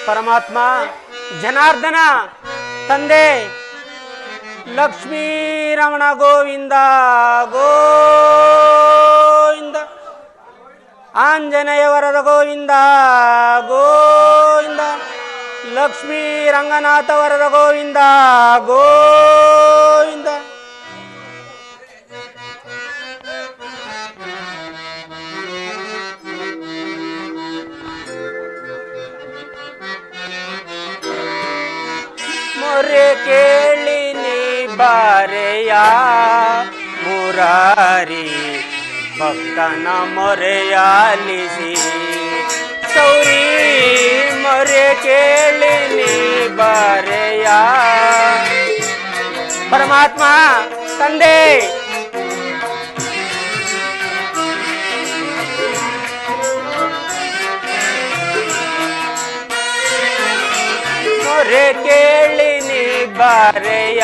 ಪರಮಾತ್ಮ ಜನಾರ್ದನ ತಂದೆ ಲಕ್ಷ್ಮೀ ರಮಣ ಗೋವಿಂದ ಗೋವಿಂದ, ಆಂಜನೇಯ ವರದ ಗೋವಿಂದ ಗೋವಿಂದ, ಲಕ್ಷ್ಮೀ ರಂಗನಾಥ ವರದ ಗೋವಿಂದ ಗೋವಿಂದ. ಬಾರೆಯ ಮುರಾರಿ ಭಕ್ತನ ಮೊರೆಯಾಲಿಸಿ ಸೌರಿ ಮೊರೆ ಕೇಳಿ ನೀ ಬಾರೆಯ ಪರಮಾತ್ಮ ತಂದೆ ಮೊರೆ ಕೇಳಿ ನೀ ಬಾರೆಯ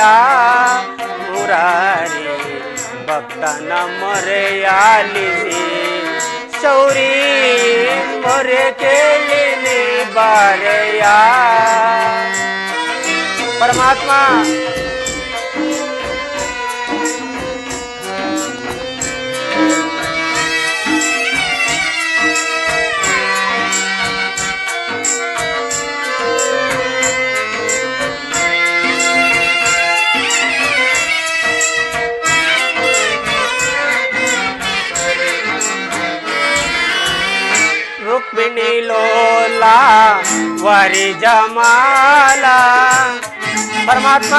ಮುರಾರಿ ಭಕ್ತನ ಮೊರೆಯಾಲಿಸಿ ಶೌರಿ ಮೊರೆ ಕೇಳಿ ನೀ ಬಾರೆಯ ಪರಮಾತ್ಮ ರುಕ್ಮಿಣಿ ಲೋಲಾ ವರಿ ಜಮಾಲ ಪರಮಾತ್ಮ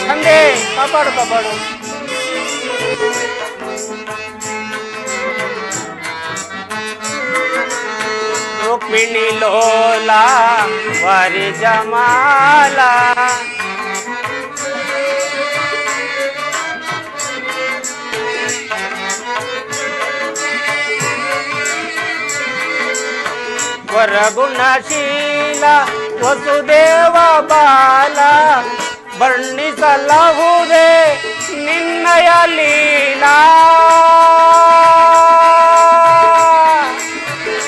ತಂದೆ ಕಾಪಾಡು ಕಾಪಾಡು ರುಕ್ಮಿಣಿ ಲೋಲಾ ವರಿ ಜಮಾಲ ವರಗುಣಶೀಲ ವಸುದೇವ ಬಾಲ ವರ್ಣಿಸಲಹುದೇ ನಿನ್ನಯ ಲೀಲಾ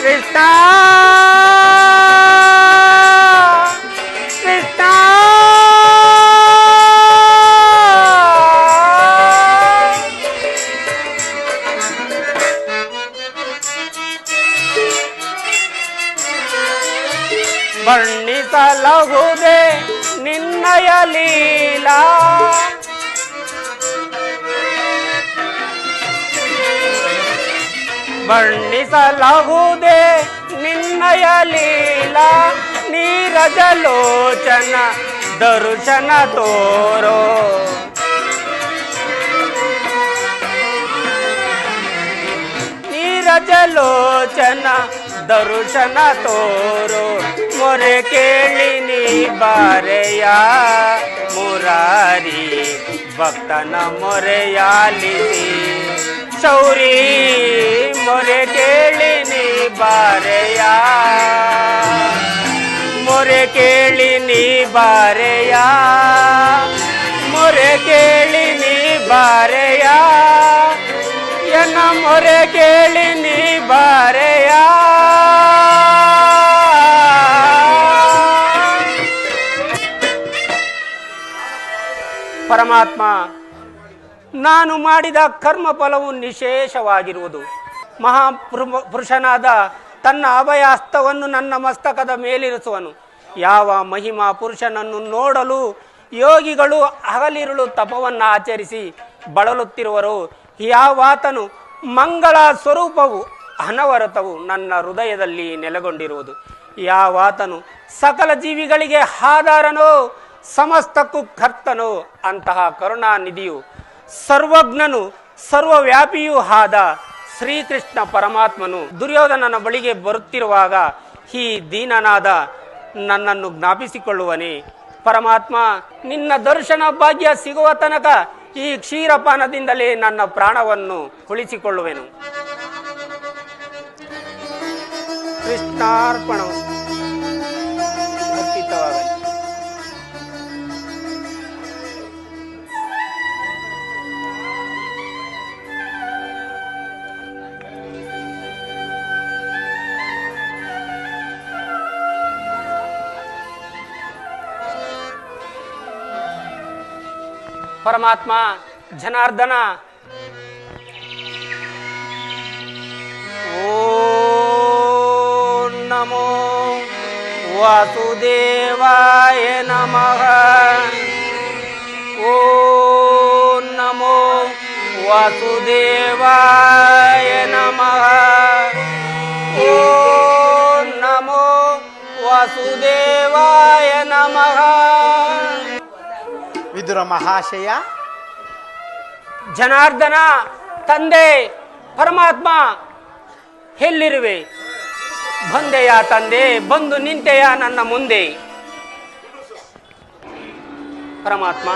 ಕೃಷ್ಣ ಕೃಷ್ಣ ವರ್ಣಿಸಲಹುದೇ ನಿನ್ನಯ ಲೀಲಾ ವರ್ಣಿಸಲಹುದೇ ನಿನ್ನಯ ಲೀಲಾ ನೀರಜಲೋಚನ ದರ್ಶನ ತೋರೋ ನೀರಜಲೋಚನ ದರ್ಶನ ತೋರೋ ಮೊರೆ ಕೇಳಿ ನೀ ಬಾರೆಯ ಮುರಾರಿ ಭಕ್ತನ ಮೊರೆಯಾಲಿಸಿ ಶೌರಿ ಮೊರೆ ಕೇಳಿ ನೀ ಬಾರೆಯ ಮೊರೆ ಕೇಳಿ ನೀ ಬಾರೆಯ ಮೊರೆ ಕೇಳಿ ನೀ ಬಾರೆಯ ಎನ್ನ ಮೊರೆ ಕೇಳಿ ನೀ ಬಾರೆಯ ಪರಮಾತ್ಮ ನಾನು ಮಾಡಿದ ಕರ್ಮ ಫಲವು ನಿಶೇಷವಾಗಿರುವುದು. ಮಹಾಪುರುಷನಾದ ತನ್ನ ಅಭಯಹಸ್ತವನ್ನು ನನ್ನ ಮಸ್ತಕದ ಮೇಲಿರಿಸುವನು. ಯಾವ ಮಹಿಮಾ ಪುರುಷನನ್ನು ನೋಡಲು ಯೋಗಿಗಳು ಹಗಲಿರುಳು ತಪವನ್ನು ಆಚರಿಸಿ ಬಳಲುತ್ತಿರುವರು. ಯಾವಾತನು ಮಂಗಳ ಸ್ವರೂಪವು ಅನವರತವು ನನ್ನ ಹೃದಯದಲ್ಲಿ ನೆಲೆಗೊಂಡಿರುವುದು. ಯಾವಾತನು ಸಕಲ ಜೀವಿಗಳಿಗೆ ಆಧಾರನೋ ಸಮಸ್ತಕ್ಕೂ ಕರ್ತನೋ ಅಂತಹ ಕರುಣಾನಿಧಿಯು ಸರ್ವಜ್ಞನು ಸರ್ವವ್ಯಾಪಿಯೂ ಆದ ಶ್ರೀಕೃಷ್ಣ ಪರಮಾತ್ಮನು ದುರ್ಯೋಧನನ ಬಳಿಗೆ ಬರುತ್ತಿರುವಾಗ ಈ ದೀನನಾದ ನನ್ನನ್ನು ಜ್ಞಾಪಿಸಿಕೊಳ್ಳುವನೇ. ಪರಮಾತ್ಮ, ನಿನ್ನ ದರ್ಶನ ಭಾಗ್ಯ ಸಿಗುವ ತನಕ ಈ ಕ್ಷೀರಪಾನದಿಂದಲೇ ನನ್ನ ಪ್ರಾಣವನ್ನು ಉಳಿಸಿಕೊಳ್ಳುವೆನು. ಕೃಷ್ಣಾರ್ಪಣ ಅರ್ಪಿತವಾಗಲಿ. ಪರಮಾತ್ಮ ಜನಾರ್ದನ, ಓಂ ನಮೋ ವಾಸುದೇವಾಯ ನಮಃ. ಓಂ ನಮೋ ವಾಸುದೇವಾಯ ನಮಃ. ಓಂ ನಮೋ ವಾಸುದೇವಾಯ ನಮಃ. ವಿದುರ ಮಹಾಶಯ, ಜನಾರ್ದನ ತಂದೆ ಪರಮಾತ್ಮ ಎಲ್ಲಿರುವೆ? ಬಂದೆಯ ತಂದೆ, ಬಂದು ನಿಂತೆಯ ನನ್ನ ಮುಂದೆ. ಪರಮಾತ್ಮ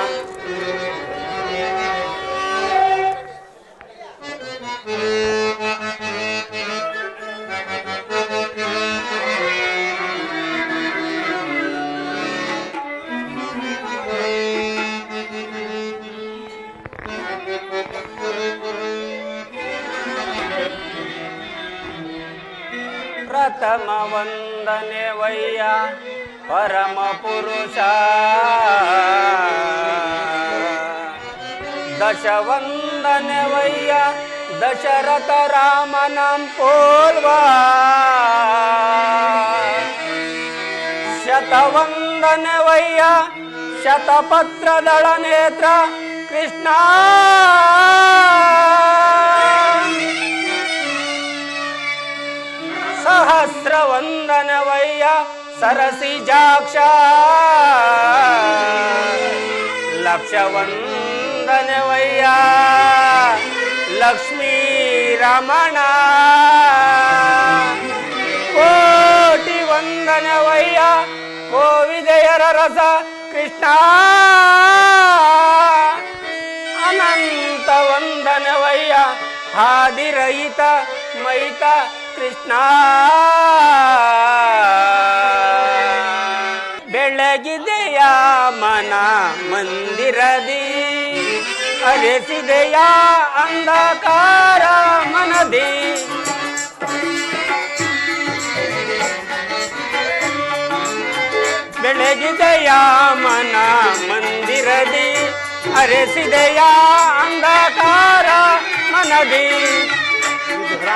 ಪ್ರಥಮ ವಂದನೆ ವಯ್ಯ ಪರಮ ಪುರುಷ, ದಶ ವಂದನೆ ವಯ್ಯ ದಶರಥ ರಾಮನಂ ಪೋಲ್ವಾ, ಶತವಂದನೆ ವಯ್ಯ ಶತಪತ್ರದಳ ನೇತ್ರ ಕೃಷ್ಣ, ಸಹಸ್ರ ವಂದನವಯ್ಯ ಸರಸಿಜಾಕ್ಷ, ಲಕ್ಷ ವಂದನವಯ್ಯ ಲಕ್ಷ್ಮೀ ರಮಣ, ಕೋಟಿ ವಂದನವಯ್ಯ ಕೋವಿದೆಯರ ರಸ ಕೃಷ್ಣ, ಅನಂತ ವಂದನವಯ್ಯ ಹಾದಿರಹಿತ ಮೈತ ಕೃಷ್ಣ. ಬೆಳಗಿದೆಯ ಮನ ಮಂದಿರದಿ, ಅರೆಸಿದೆಯ ಅಂಧಕಾರ ಮನದಿ, ಬೆಳಗಿದೆಯ ಮನ ಮಂದಿರದಿ, ಅರೆಸಿದೆಯ ಅಂಧಕಾರ ಮನದಿ. ವಿದುರ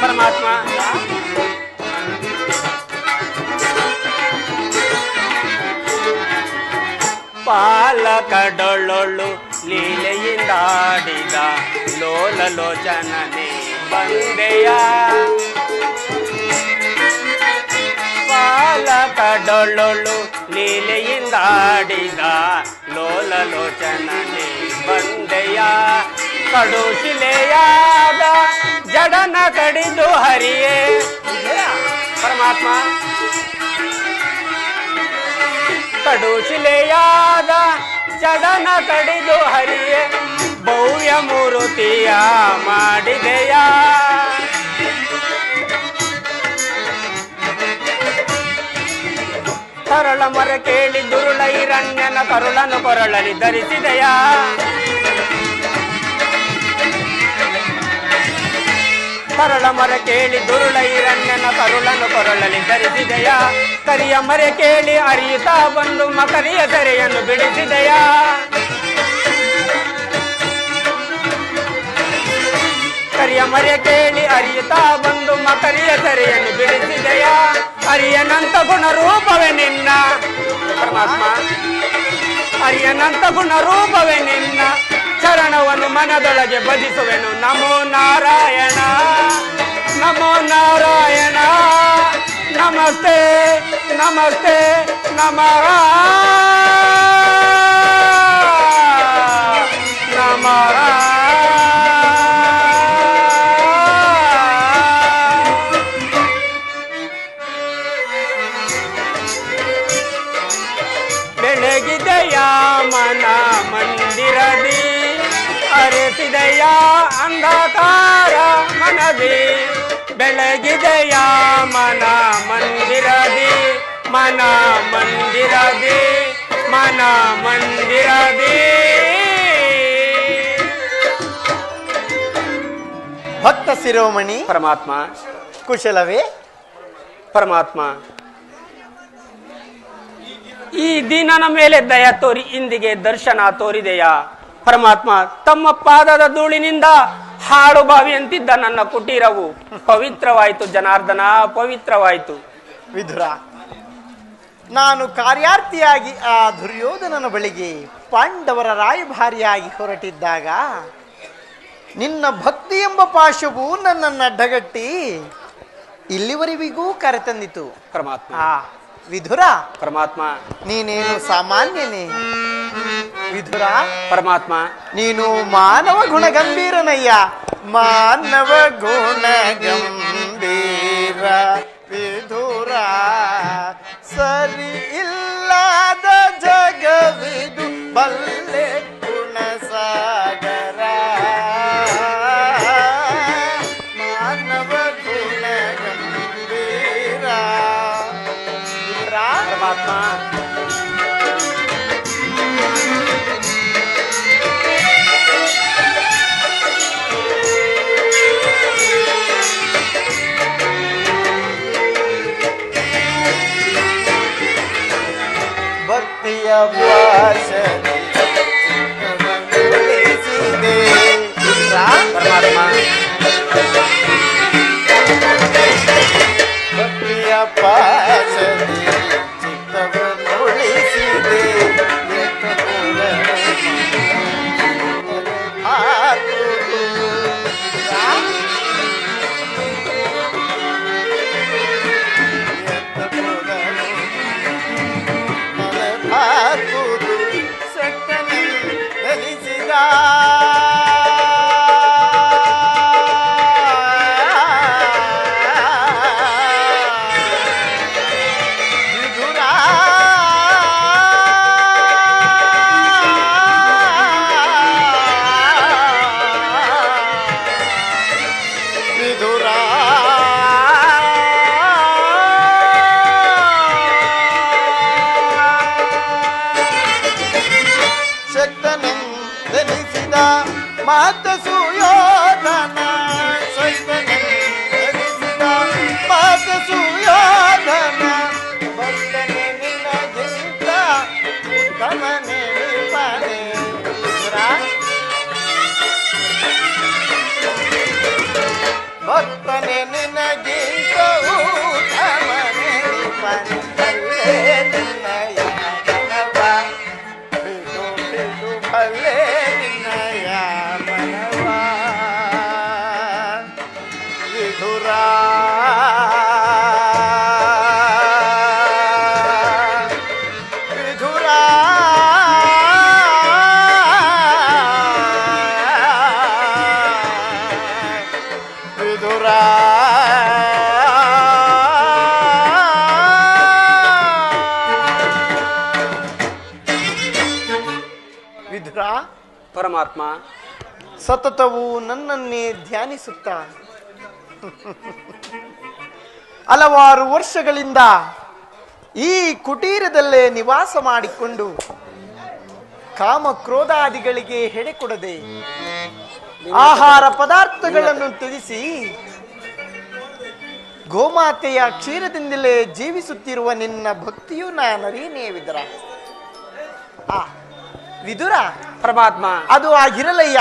ಪರಮಾತ್ಮ ಪಾಲಕಡೊಳ್ಳೊಳ್ಳು ಲೀಲೆಯಿಂದಾಡಿದ ಲೋಲಲೋಚನನೆ ಬಂದೆಯ, ಪಾಲಕಡೊಳ್ಳೊಳ್ಳು ಲೀಲೆಯಿಂದಾಡಿದ ಲೋಲಲೋಚನನೆ ಬಂದೆಯ, ಕಡು ಶಿಲೆಯಾದ ಜಡನ ಕಡಿದು ಹರಿಯೇ. ಪರಮಾತ್ಮ ಕಡು ಶಿಲೆಯಾದ ಜಡನ ಕಡಿದು ಹರಿಯೇ, ಭವ್ಯ ಮೂರುತಿಯ ಮಾಡಿದೆಯ, ತರಳ ಮರ ಕೇಳಿ ದುರುಳ ಹಿರಣ್ಯನ ಕರುಳನು ಕೊರಳಲಿ ಧರಿಸಿದೆಯ, ಕರಳ ಮರ ಕೇಳಿ ದುರುಳ ಹಿರಣ್ಯನ ಕರುಳನು ಕೊರಳಲಿ ಧರಿಸಿದೆಯ, ಕರಿಯ ಮರೆ ಕೇಳಿ ಅರಿಯುತ್ತಾ ಬಂದು ಮಕರಿಯ ಸೆರೆಯನ್ನು ಬಿಡಿಸಿದೆಯ, ಕರಿಯ ಮರೆ ಕೇಳಿ ಅರಿಯುತ್ತಾ ಬಂದು ಮಕರಿಯ ಸೆರೆಯನ್ನು ಬಿಡಿಸಿದೆಯ, ಅರಿಯನಂತ ಗುಣ ರೂಪವೇ ನಿನ್ನ. ಪರಮಾತ್ಮ ಅರಿಯನಂತ ಗುಣ ರೂಪವೇ ನಿನ್ನ, ಚರಣವನ್ನು ಮನದೊಳಗೆ ಭಜಿಸುವೆನು. ನಮೋ ನಾರಾಯಣ ನಮೋ ನಾರಾಯಣ, ನಮಸ್ತೆ ನಮಸ್ತೆ ನಮಃ ನಮಃ. ಬೆಳಗಿದೆಯ ಮನ ಮಂದಿರದಿ, ಅರೆಸಿದೆಯ ಅಂಧಕಾರ ಮನದಿ, ಬೆಳಗಿದೆಯ ಮನ ಮಂದಿರದಿ, ಮನ ಮಂದಿರದಿ, ಮನ ಮಂದಿರದಿ. ಭಕ್ತ ಶಿರೋಮಣಿ ಪರಮಾತ್ಮ ಕುಶಲವೇ? ಪರಮಾತ್ಮ ಈ ದೀನನ ಮೇಲೆ ದಯ ತೋರಿ ಇಂದಿಗೆ ದರ್ಶನ ತೋರಿದೆಯಾ? ಪರಮಾತ್ಮ ತಮ್ಮ ಪಾದದ ಧೂಳಿನಿಂದ ಹಾಳು ಬಾವಿಯಂತಿದ್ದ ನನ್ನ ಕುಟೀರವು ಪವಿತ್ರವಾಯಿತು. ಜನಾರ್ದನ ಪವಿತ್ರವಾಯಿತು. ವಿದುರ, ನಾನು ಕಾರ್ಯಾರ್ಥಿಯಾಗಿ ಆ ದುರ್ಯೋಧನನ ಬಳಿಗೆ ಪಾಂಡವರ ರಾಯಭಾರಿಯಾಗಿ ಹೊರಟಿದ್ದಾಗ ನಿನ್ನ ಭಕ್ತಿ ಎಂಬ ಪಾಶವು ನನ್ನನ್ನು ಅಡ್ಡಗಟ್ಟಿ ಇಲ್ಲಿವರೆವಿಗೂ ಕರೆತಂದಿತು. ಪರಮಾತ್ಮ. ಆ ವಿಧುರ, ಪರಮಾತ್ಮ. ನೀನೇನು ಸಾಮಾನ್ಯನೇ ವಿಧುರ? ಪರಮಾತ್ಮ. ನೀನು ಮಾನವ ಗುಣ ಗಂಭೀರನಯ್ಯ, ಮಾನವ ಗುಣ ಗಂಭೀರ ವಿಧುರ. ಸರಿ ಇಲ್ಲದ ಜಗವಿದು ಬಲ್ಲೆ ಗುಣಸಾಗರ. ಮಾನವ ಗುಣ ಗಂಭೀರ ವಿಧುರ. ಪರಮಾತ್ಮ. ಭಕ್ತಿಯ ಭಾಷಣೆ ಚಿತ್ತವನ್ನುಳಿಸಿದೆ. ಪರಮಾತ್ಮ. ಭಕ್ತಿಯ ಭಾಷಣೆ ಚಿತ್ತವನ್ನುಳಿಸಿದೆ. ಮಾತ ಸುಯೋಧನ ಶಕ್ತನೆನಿಸಿದ ಮಾತ ಸುಯೋಧನ. ಭಕ್ತನೆ ನಿನಗಿಂತ ಉತ್ತಮನೆನಿಪನೆ ವಿಧುರ. ಭಕ್ತನೆ ನಿನಗಿಂತ ಉತ್ತಮನೆನಿಪನೆ. ಭಲ್ಲೆ ನಿನ್ನಯ ಮನವ ಬಿಡು ಬಿಡು ಭಲ್ಲೆ ನಿನ್ನಯ ಮನವ ವಿಧುರ. ವಿಧುರ ವಿಧುರ. ವಿಧುರ. ಪರಮಾತ್ಮ. ಸತತವು ನನ್ನನ್ನೇ ಧ್ಯಾನಿಸುತ್ತ ಹಲವಾರು ವರ್ಷಗಳಿಂದ ಈ ಕುಟೀರದಲ್ಲೇ ನಿವಾಸ ಮಾಡಿಕೊಂಡು ಕಾಮ ಕ್ರೋಧಾದಿಗಳಿಗೆ ಹೆಡೆ ಕೊಡದೆ ಆಹಾರ ಪದಾರ್ಥಗಳನ್ನು ತ್ಯಜಿಸಿ ಗೋಮಾತೆಯ ಕ್ಷೀರದಿಂದಲೇ ಜೀವಿಸುತ್ತಿರುವ ನಿನ್ನ ಭಕ್ತಿಯು ನಾನರಿಯೇ ವಿದುರ. ವಿದುರ. ಪರಮಾತ್ಮ. ಅದು ಆಗಿರಲಯ್ಯ,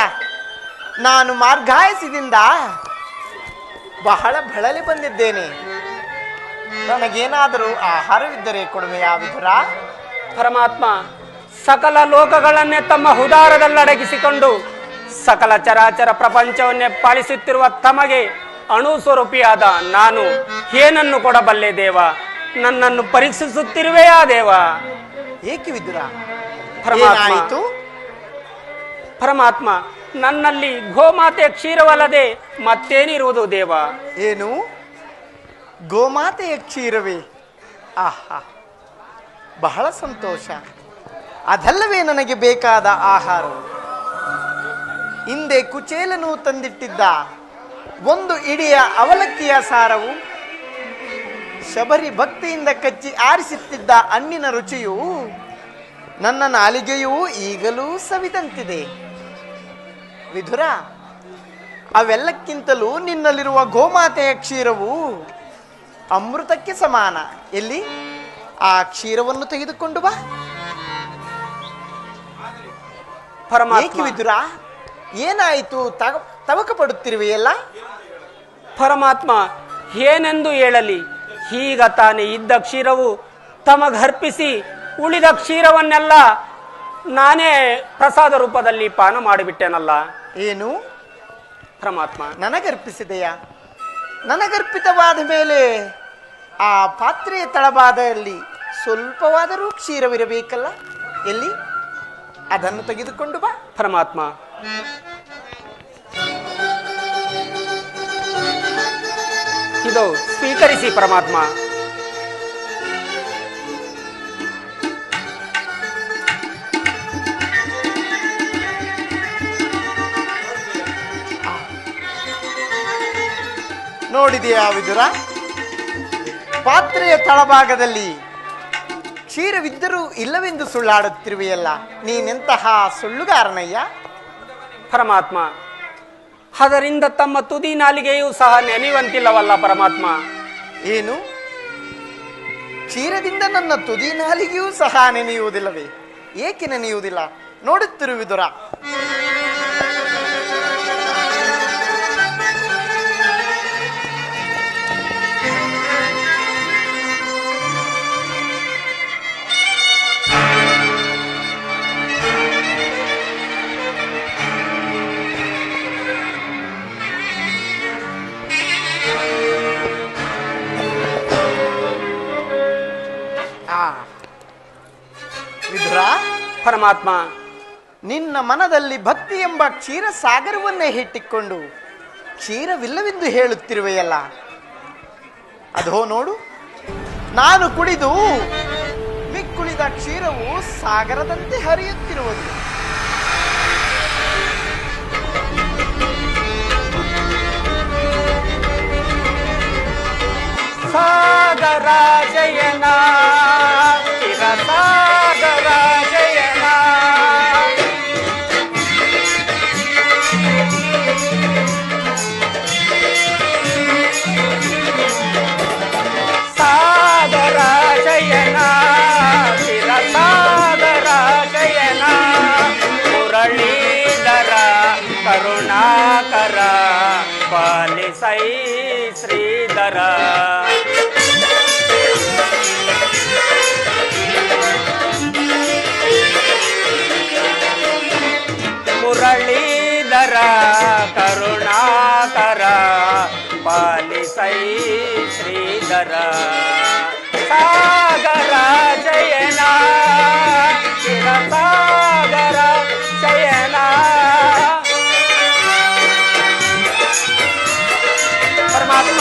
ನಾನು ಮಾರ್ಗಾಯಸದಿಂದ ಬಹಳ ಬಳಲಿ ಬಂದಿದ್ದೇನೆ. ನನಗೇನಾದರೂ ಆಹಾರವಿದ್ದರೆ ಕೊಡುವೆಯಾ ವಿದುರ? ಪರಮಾತ್ಮ. ಸಕಲ ಲೋಕಗಳನ್ನೇ ತಮ್ಮ ಹುದಾರದಲ್ಲಡಗಿಸಿಕೊಂಡು ಸಕಲ ಚರಾಚರ ಪ್ರಪಂಚವನ್ನೇ ಪಾಲಿಸುತ್ತಿರುವ ತಮಗೆ ಅಣು ಸ್ವರೂಪಿಯಾದ ನಾನು ಏನನ್ನು ಕೊಡಬಲ್ಲೆ ದೇವ? ನನ್ನನ್ನು ಪರೀಕ್ಷಿಸುತ್ತಿರುವೆಯಾ ದೇವ? ಏಕೆ ವಿದುರ? ಪರಮಾತ್ಮ. ಪರಮಾತ್ಮ, ನನ್ನಲ್ಲಿ ಗೋಮಾತೆ ಕ್ಷೀರವಲ್ಲದೆ ಮತ್ತೇನಿರುವುದು ದೇವ? ಏನು? ಗೋಮಾತೆಯ ಕ್ಷೀರವೇ? ಆಹಾ, ಬಹಳ ಸಂತೋಷ. ಅದಲ್ಲವೇ ನನಗೆ ಬೇಕಾದ ಆಹಾರ. ಹಿಂದೆ ಕುಚೇಲನು ತಂದಿಟ್ಟಿದ್ದ ಒಂದು ಇಡಿಯ ಅವಲಕ್ಕಿಯ ಸಾರವು, ಶಬರಿ ಭಕ್ತಿಯಿಂದ ಕಚ್ಚಿ ಆರಿಸುತ್ತಿದ್ದ ಹಣ್ಣಿನ ರುಚಿಯು ನನ್ನ ನಾಲಿಗೆಯೂ ಈಗಲೂ ಸವಿದಂತಿದೆ. ವಿಧುರ, ಅವೆಲ್ಲಕ್ಕಿಂತಲೂ ನಿನ್ನಲ್ಲಿರುವ ಗೋಮಾತೆಯ ಕ್ಷೀರವು ಅಮೃತಕ್ಕೆ ಸಮಾನ. ಎಲ್ಲಿ? ಆ ಕ್ಷೀರವನ್ನು ತೆಗೆದುಕೊಂಡು ಬಾ. ಏಕೆ ವಿದುರ, ಏನಾಯಿತು? ತವಕ ಪಡುತ್ತಿರುವೆಯಲ್ಲ? ಪರಮಾತ್ಮ, ಏನೆಂದು ಹೇಳಲಿ? ಈಗ ತಾನೇ ಇದ್ದ ಕ್ಷೀರವು ತಮಗರ್ಪಿಸಿ ಉಳಿದ ಕ್ಷೀರವನ್ನೆಲ್ಲ ನಾನೇ ಪ್ರಸಾದ ರೂಪದಲ್ಲಿ ಪಾನ ಮಾಡಿಬಿಟ್ಟೆನಲ್ಲ. ಏನು? ಪರಮಾತ್ಮ. ನನಗರ್ಪಿಸಿದೆಯಾ? ನನಗರ್ಪಿತವಾದ ಮೇಲೆ ಆ ಪಾತ್ರೆಯ ತಳಭಾಗದಲ್ಲಿ ಸ್ವಲ್ಪವಾದರೂ ಕ್ಷೀರವಿರಬೇಕಲ್ಲ. ಎಲ್ಲಿ? ಅದನ್ನು ತೆಗೆದುಕೊಂಡು ಬಾ. ಪರಮಾತ್ಮ. ಇದು ಸ್ವೀಕರಿಸಿ ಪರಮಾತ್ಮ. ನೋಡಿದೆಯಾ ವಿದುರ? ಪಾತ್ರೆಯ ತಳಭಾಗದಲ್ಲಿ ಕ್ಷೀರವಿದ್ದರೂ ಇಲ್ಲವೆಂದು ಸುಳ್ಳಾಡುತ್ತಿರುವೆಯಲ್ಲ, ನೀನೆಂತಹ ಸುಳ್ಳುಗಾರನಯ್ಯ. ಪರಮಾತ್ಮ, ಅದರಿಂದ ತಮ್ಮ ತುದಿ ನಾಲಿಗೆಯೂ ಸಹ ನೆನೆಯುವಂತಿಲ್ಲವಲ್ಲ ಪರಮಾತ್ಮ. ಏನು? ಕ್ಷೀರದಿಂದ ನನ್ನ ತುದಿ ನಾಲಿಗೆಯೂ ಸಹ ನೆನೆಯುವುದಿಲ್ಲವೇ? ಏಕೆ ನೆನೆಯುವುದಿಲ್ಲ? ನೋಡುತ್ತಿರು ವಿದುರ. ವಿದುರ, ಪರಮಾತ್ಮ, ನಿನ್ನ ಮನದಲ್ಲಿ ಭಕ್ತಿ ಎಂಬ ಕ್ಷೀರ ಸಾಗರವನ್ನೇ ಇಟ್ಟಿಕೊಂಡು ಕ್ಷೀರವಿಲ್ಲವೆಂದು ಹೇಳುತ್ತಿರುವೆಯಲ್ಲ. ಅದೋ ನೋಡು, ನಾನು ಕುಡಿದು ಮಿಕ್ಕುಳಿದ ಕ್ಷೀರವು ಸಾಗರದಂತೆ ಹರಿಯುತ್ತಿರುವುದು. ಸಾಗರ ಜಯನ ಸಾಗರ ಜಯನ ಸಾಗರ ಜಯನ ಸಾಗರ ಜಯನ ಮುರಳೀಧರ ಕರುಣಾಕರ ಪಾಲಿಸೈ ಶ್ರೀಧರ. ಮುರಳೀಧರ ಕರುಣಾಕರ ಪಾಲಿಸೈ ಶ್ರೀಧರ. ಸಾಗರ ಜಯನ ಸಾಗರ ಜಯನ. ಪರಮಾತ್ಮ,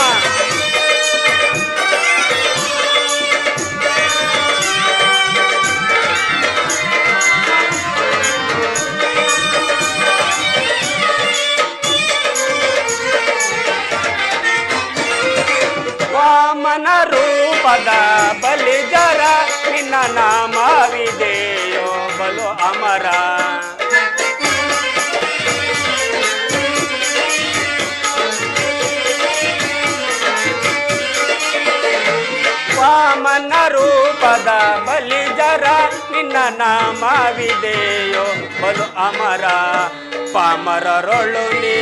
ವಾಮನ ರೂಪದ ಬಲಿಜರ ನಿನ್ನ ನಾಮವಿದೆಯೋ ಬಲು ಅಮರ. ವಾಮನ ರೂಪದ ಬಲಿಜರ ನಿನ್ನ ನಾಮವಿದೆಯೋ ಬಲು ಅಮರ. ಪಾಮರರೊಳು ನೀ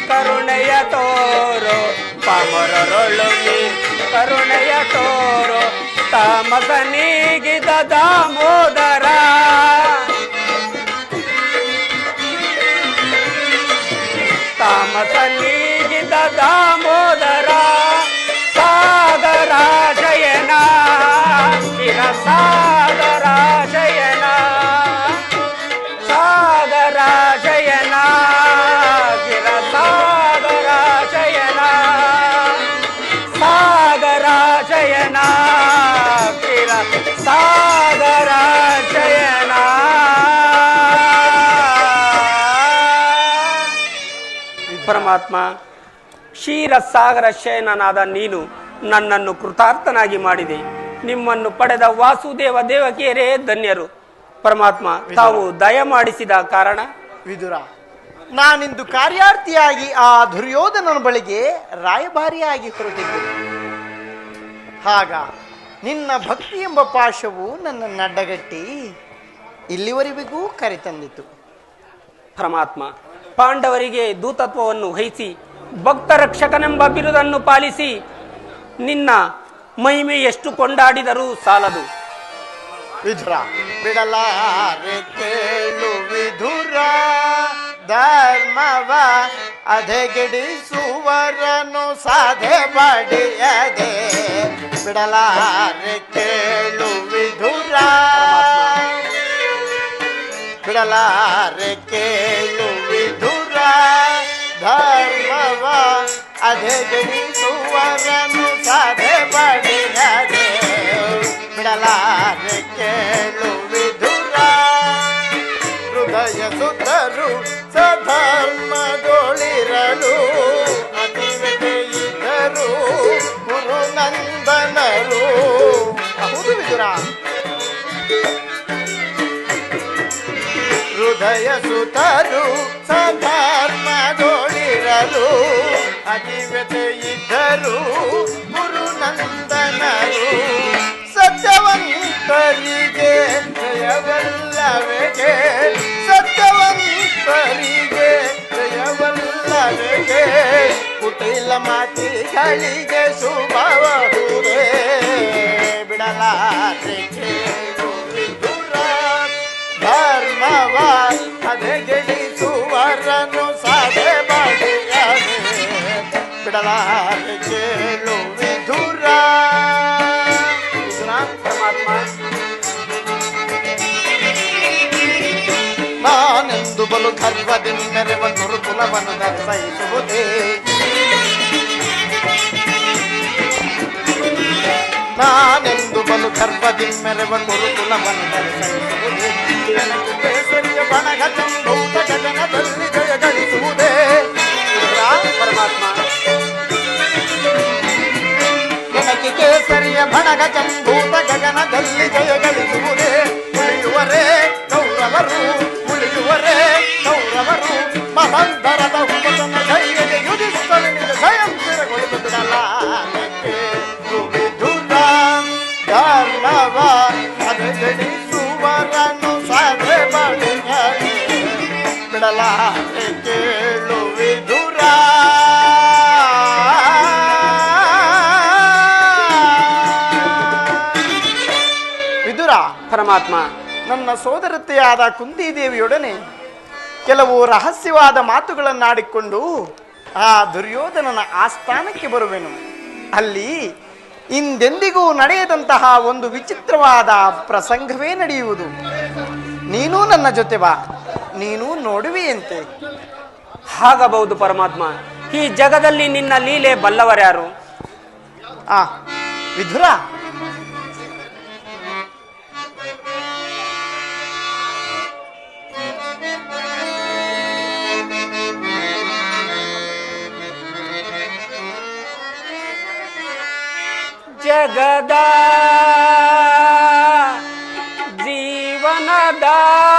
ಕರುಣೆಯ ತೋರೋ, ಪಾಮರರೊಳು ನೀ ಕರುಣೆಯ ತೋರೋ. ತಾಮಸ ನೀಗಿದ ದಾಮೋದರ, ತಾಮಸ ನೀಗಿದ ದಾಮೋದರ. ಸಾಗರ ಜಯನ ಸಾಗರ ಜಯನ ಸಾಗರ ಜಯನ ಸಾಗರ ಜಯನ ಸಾಗರ ಜಯನ ಸಾಗರ ಜಯನ. ಪರಮಾತ್ಮ, ಕ್ಷೀರಸಾಗರ ಶಯನನಾದ ನೀನು ನನ್ನನ್ನು ಕೃತಾರ್ಥನಾಗಿ ಮಾಡಿದೆ. ನಿಮ್ಮನ್ನು ಪಡೆದ ವಾಸುದೇವ ದೇವಕಿಯರೇ ಧನ್ಯರು. ಪರಮಾತ್ಮ, ತಾವು ದಯ ಮಾಡಿಸಿದ ಕಾರಣ. ವಿದುರ, ನಾನಿಂದು ಕಾರ್ಯಾರ್ಥಿಯಾಗಿ ಆ ದುರ್ಯೋಧನನ ಬಳಿಗೆ ರಾಯಭಾರಿಯಾಗಿ ಹೊರಟಿದ್ದೆ. ಆಗ ನಿನ್ನ ಭಕ್ತಿ ಎಂಬ ಪಾಶವು ನನ್ನ ಅಡ್ಡಗಟ್ಟಿ ಇಲ್ಲಿವರೆಗೂ ಕರೆತಂದಿತು. ಪರಮಾತ್ಮ, ಪಾಂಡವರಿಗೆ ದೂತತ್ವವನ್ನು ವಹಿಸಿ ಭಕ್ತ ರಕ್ಷಕನೆಂಬ ಬಿರುದನ್ನು ಪಾಲಿಸಿ ನಿನ್ನ ಮಹಿಮೆ ಎಷ್ಟು ಕೊಂಡಾಡಿದರೂ ಸಾಲದು. ವಿಧುರ, ಬಿಡಲಾರೆ ಕೇಳು ವಿಧುರ, ಧರ್ಮವ ಅಧೆಗಿಡಿಸುವರನು ಸಾಧೆ ಬಡಿಯದೆ ಬಿಡಲಾರೆ ಕೇಳು ವಿಧುರ ಬಿಡಲಾರೆ ಕೇಳು ವಿಧುರ ಧರ್ಮವ ಅಧೆಗಿಡಿಸುವರನು ಸಾಧೆ ಬಡಿಯದೆ ಬಿಡಲಾರೆ ಕೇಳು ವಿಧುರ ಹೃದಯ ಸುತರು ಸಧರ್ಮದೊಳಿರಲು ಅತಿವೆತೆ ಇದ್ದರು ಗುರುನಂದನರು. ಹೌದು ವಿದುರ, ಹೃದಯ ಸುತರು ಸಧರ್ಮದೊಳಿರಲು ಅತಿವೆತೆ ಇದ್ದರು ಗುರುನಂದನರು. ಸತ್ಯವಂತರಿಗೆ ಜಯವಲ್ಲವೆಗೆ ಸತ್ಯವಂತರಿಗೆ ಜಯವಲ್ಲವೆಗೆ ಕುಟಿಲ ಮಾತಿಗಳಿಗೆ ಶುಭವಹುದೇ ಬಿಡಲಾರೆ ಕೇಳು ವಿಧುರ ಧರ್ಮವ ಅಧೆಗಿಡಿಸುವರನು ಸಾಧೆ ಬಡಿಯದೆ ಬಿಡಲಾರೆ ಕೇಳು ವಿಧುರ. ಪರಮಾತ್ಮ, ನಾನೆಂದು ಬಲು ಗರ್ವದಿಂದೆರೆವ ಗುರುಕುಲವನ್ನು ಧರಿಸೈಸುವುದೇ ನಾನೆಂದು ಬಲು ಗರ್ವದಿಂದೆರೆವ ಗುರುಕುಲವನ್ನು ಧರಿಸೈಸುವುದೇ ಜನಕ್ಕೆ ಕೇಸರಿಯ ಬಣಗ ಚಂಬೂತ ಗಗನದಲ್ಲಿ ಜಯ ಗಳಿಸುವುದೇ. ಪರಮಾತ್ಮ, ಜನಕ್ಕೆ ಕೇಸರಿಯ ಬಣಗ ಚಂಬೂತ ಗಗನದಲ್ಲಿ ಜಯ ಗಳಿಸುವುದೇ. ಉಳಿಯುವರೇ ಕೌರವರು ಉಳಿಯುವರೇ ಕೌರವರು ಮಹಂತರದ ಹುಮತನ ಧೈರ್ಯಕ್ಕೆ ಯುಧಿಷ್ಠನಿಗೆ ಸ್ವಯಂ ಸ್ಥಿರಗೊಳಿದು ಬಿಡಲಾರೆ ವಿಧುರ ಧರ್ಮವ ಅಧೆಗಿಡಿಸುವರನು ಸಾಧೆ ಬಡಿಯದೆ ಬಿಡಲಾರೆ ಕೇಳು ವಿಧುರ. ವಿದುರ, ಪರಮಾತ್ಮ, ನನ್ನ ಸೋದರತೆಯಾದ ಕುಂತಿದೇವಿಯೊಡನೆ ಕೆಲವು ರಹಸ್ಯವಾದ ಮಾತುಗಳನ್ನಾಡಿಕೊಂಡು ಆ ದುರ್ಯೋಧನನ ಆಸ್ಥಾನಕ್ಕೆ ಬರುವೆನು. ಅಲ್ಲಿ ಇಂದೆಂದಿಗೂ ನಡೆಯದಂತಹ ಒಂದು ವಿಚಿತ್ರವಾದ ಪ್ರಸಂಗವೇ ನಡೆಯುವುದು. ನೀನೂ ನನ್ನ ಜೊತೆ ಬಾ, ನೀನು ನೋಡುವೆಯಂತೆ. ಹಾಗಬಹುದು ಪರಮಾತ್ಮ. ಈ ಜಗದಲ್ಲಿ ನಿನ್ನ ಲೀಲೆ ಬಲ್ಲವರ್ಯಾರು? ವಿಧುರ, ಜಗದ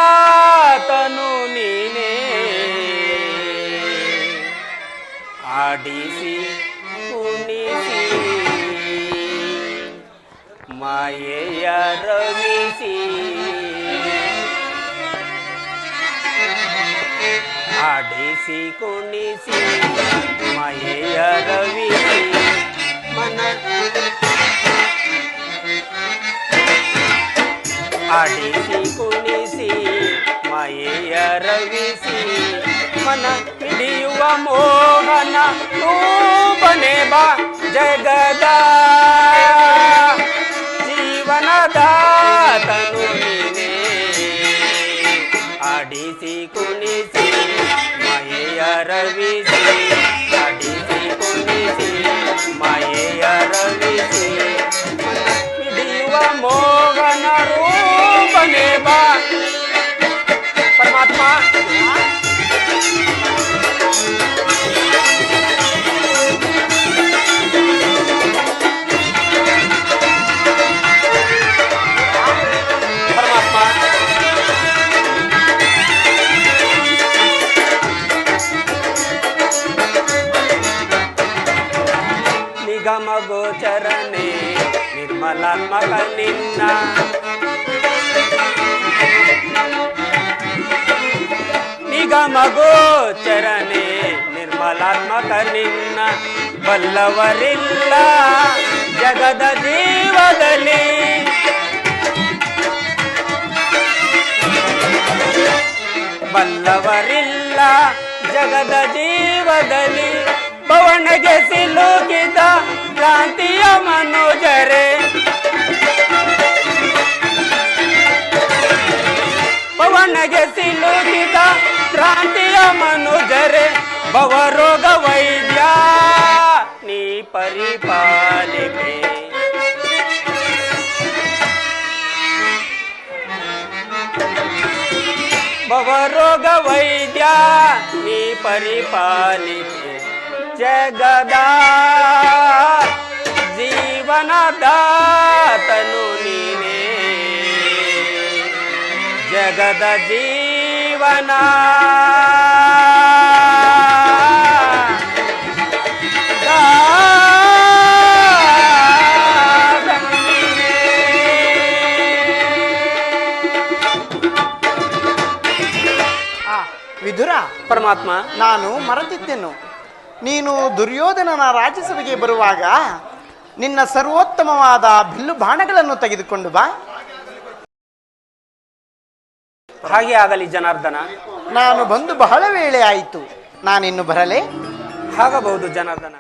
ಜೀವನದಾತನು ನೀನೇ, ಆಡಿಸಿ ಕುಣಿಸಿ ಮಾಯೆಯ ರವಿಸಿ, ಆಡಿಸಿ ಕುಣಿಸಿ ಮಾಯೆಯ ರವಿಸಿ ಮನ ಆಡಿಸಿ ಕುಣಿಸಿ ಮಾಯೆಯ ರವಿಸಿ ಮನ ಹಿಡಿಯುವ ಮೋಹನ ರೂಪನೆ ಬಾ. ಜಗದ ಜೀವನದಾತನು ನೀನೇ, ಆಡಿಸಿ ಕುಣಿಸಿ ಮಾಯೆಯ ರವಿಸಿ, ಆಡಿಸಿ ಕುಣಿಸಿ ಮಾಯೆಯ ರವಿಸಿ ಮನ ಹಿಡಿಯುವ ಮೋಹನ ರೂಪನೆ ಬಾ. ಪರಮಾತ್ಮ, ನಿಗಮ ಗೋಚರನೆ ನಿರ್ಮಲಾತ್ಮಕ ನಿನ್ನ, ನಿಗಮ ಗೋಚರನೆ ನಿರ್ಮಲಾತ್ಮಕ ನಿನ್ನ, ಬಲ್ಲವರಿಲ್ಲ ಜಗದ ಜೀವದಲ್ಲಿ, ಬಲ್ಲವರಿಲ್ಲ ಜಗದ ಜೀವದಲ್ಲಿ ಪವನಗೆ ಸಿಲುಕಿದ ಕ್ರಾಂತಿಯ ಮನುಜರೇ, ಪವನಗೆ ಸಿಲುಕಿದ ಕ್ರಾಂತಿಯ ಮನುಜರೇ, ಭವರೋಗ ವೈದ್ಯ ನೀ ಪರಿಪಾಲಿಕೆ. ಭವರೋಗ ವೈದ್ಯ ನೀ ಪರಿಪಾಲಿಕೆ, ಜಗದ ಜೀವನದಾತನು ನೀನೇ, ಜಗದ ಜೀವನ ವಿದುರ, ಪರಮಾತ್ಮ, ನಾನು ಮರೆತಿದ್ದೆನು. ನೀನು ದುರ್ಯೋಧನನ ರಾಜ್ಯಸಭೆಗೆ ಬರುವಾಗ ನಿನ್ನ ಸರ್ವೋತ್ತಮವಾದ ಬಿಲ್ಲು ಬಾಣಗಳನ್ನು ತೆಗೆದುಕೊಂಡು ಬಾ. ಹಾಗೆ ಆಗಲಿ ಜನಾರ್ದನ. ನಾನು ಬಂದು ಬಹಳ ವೇಳೆ ಆಯಿತು, ನಾನಿನ್ನು ಬರಲೇ? ಆಗಬಹುದು ಜನಾರ್ದನ.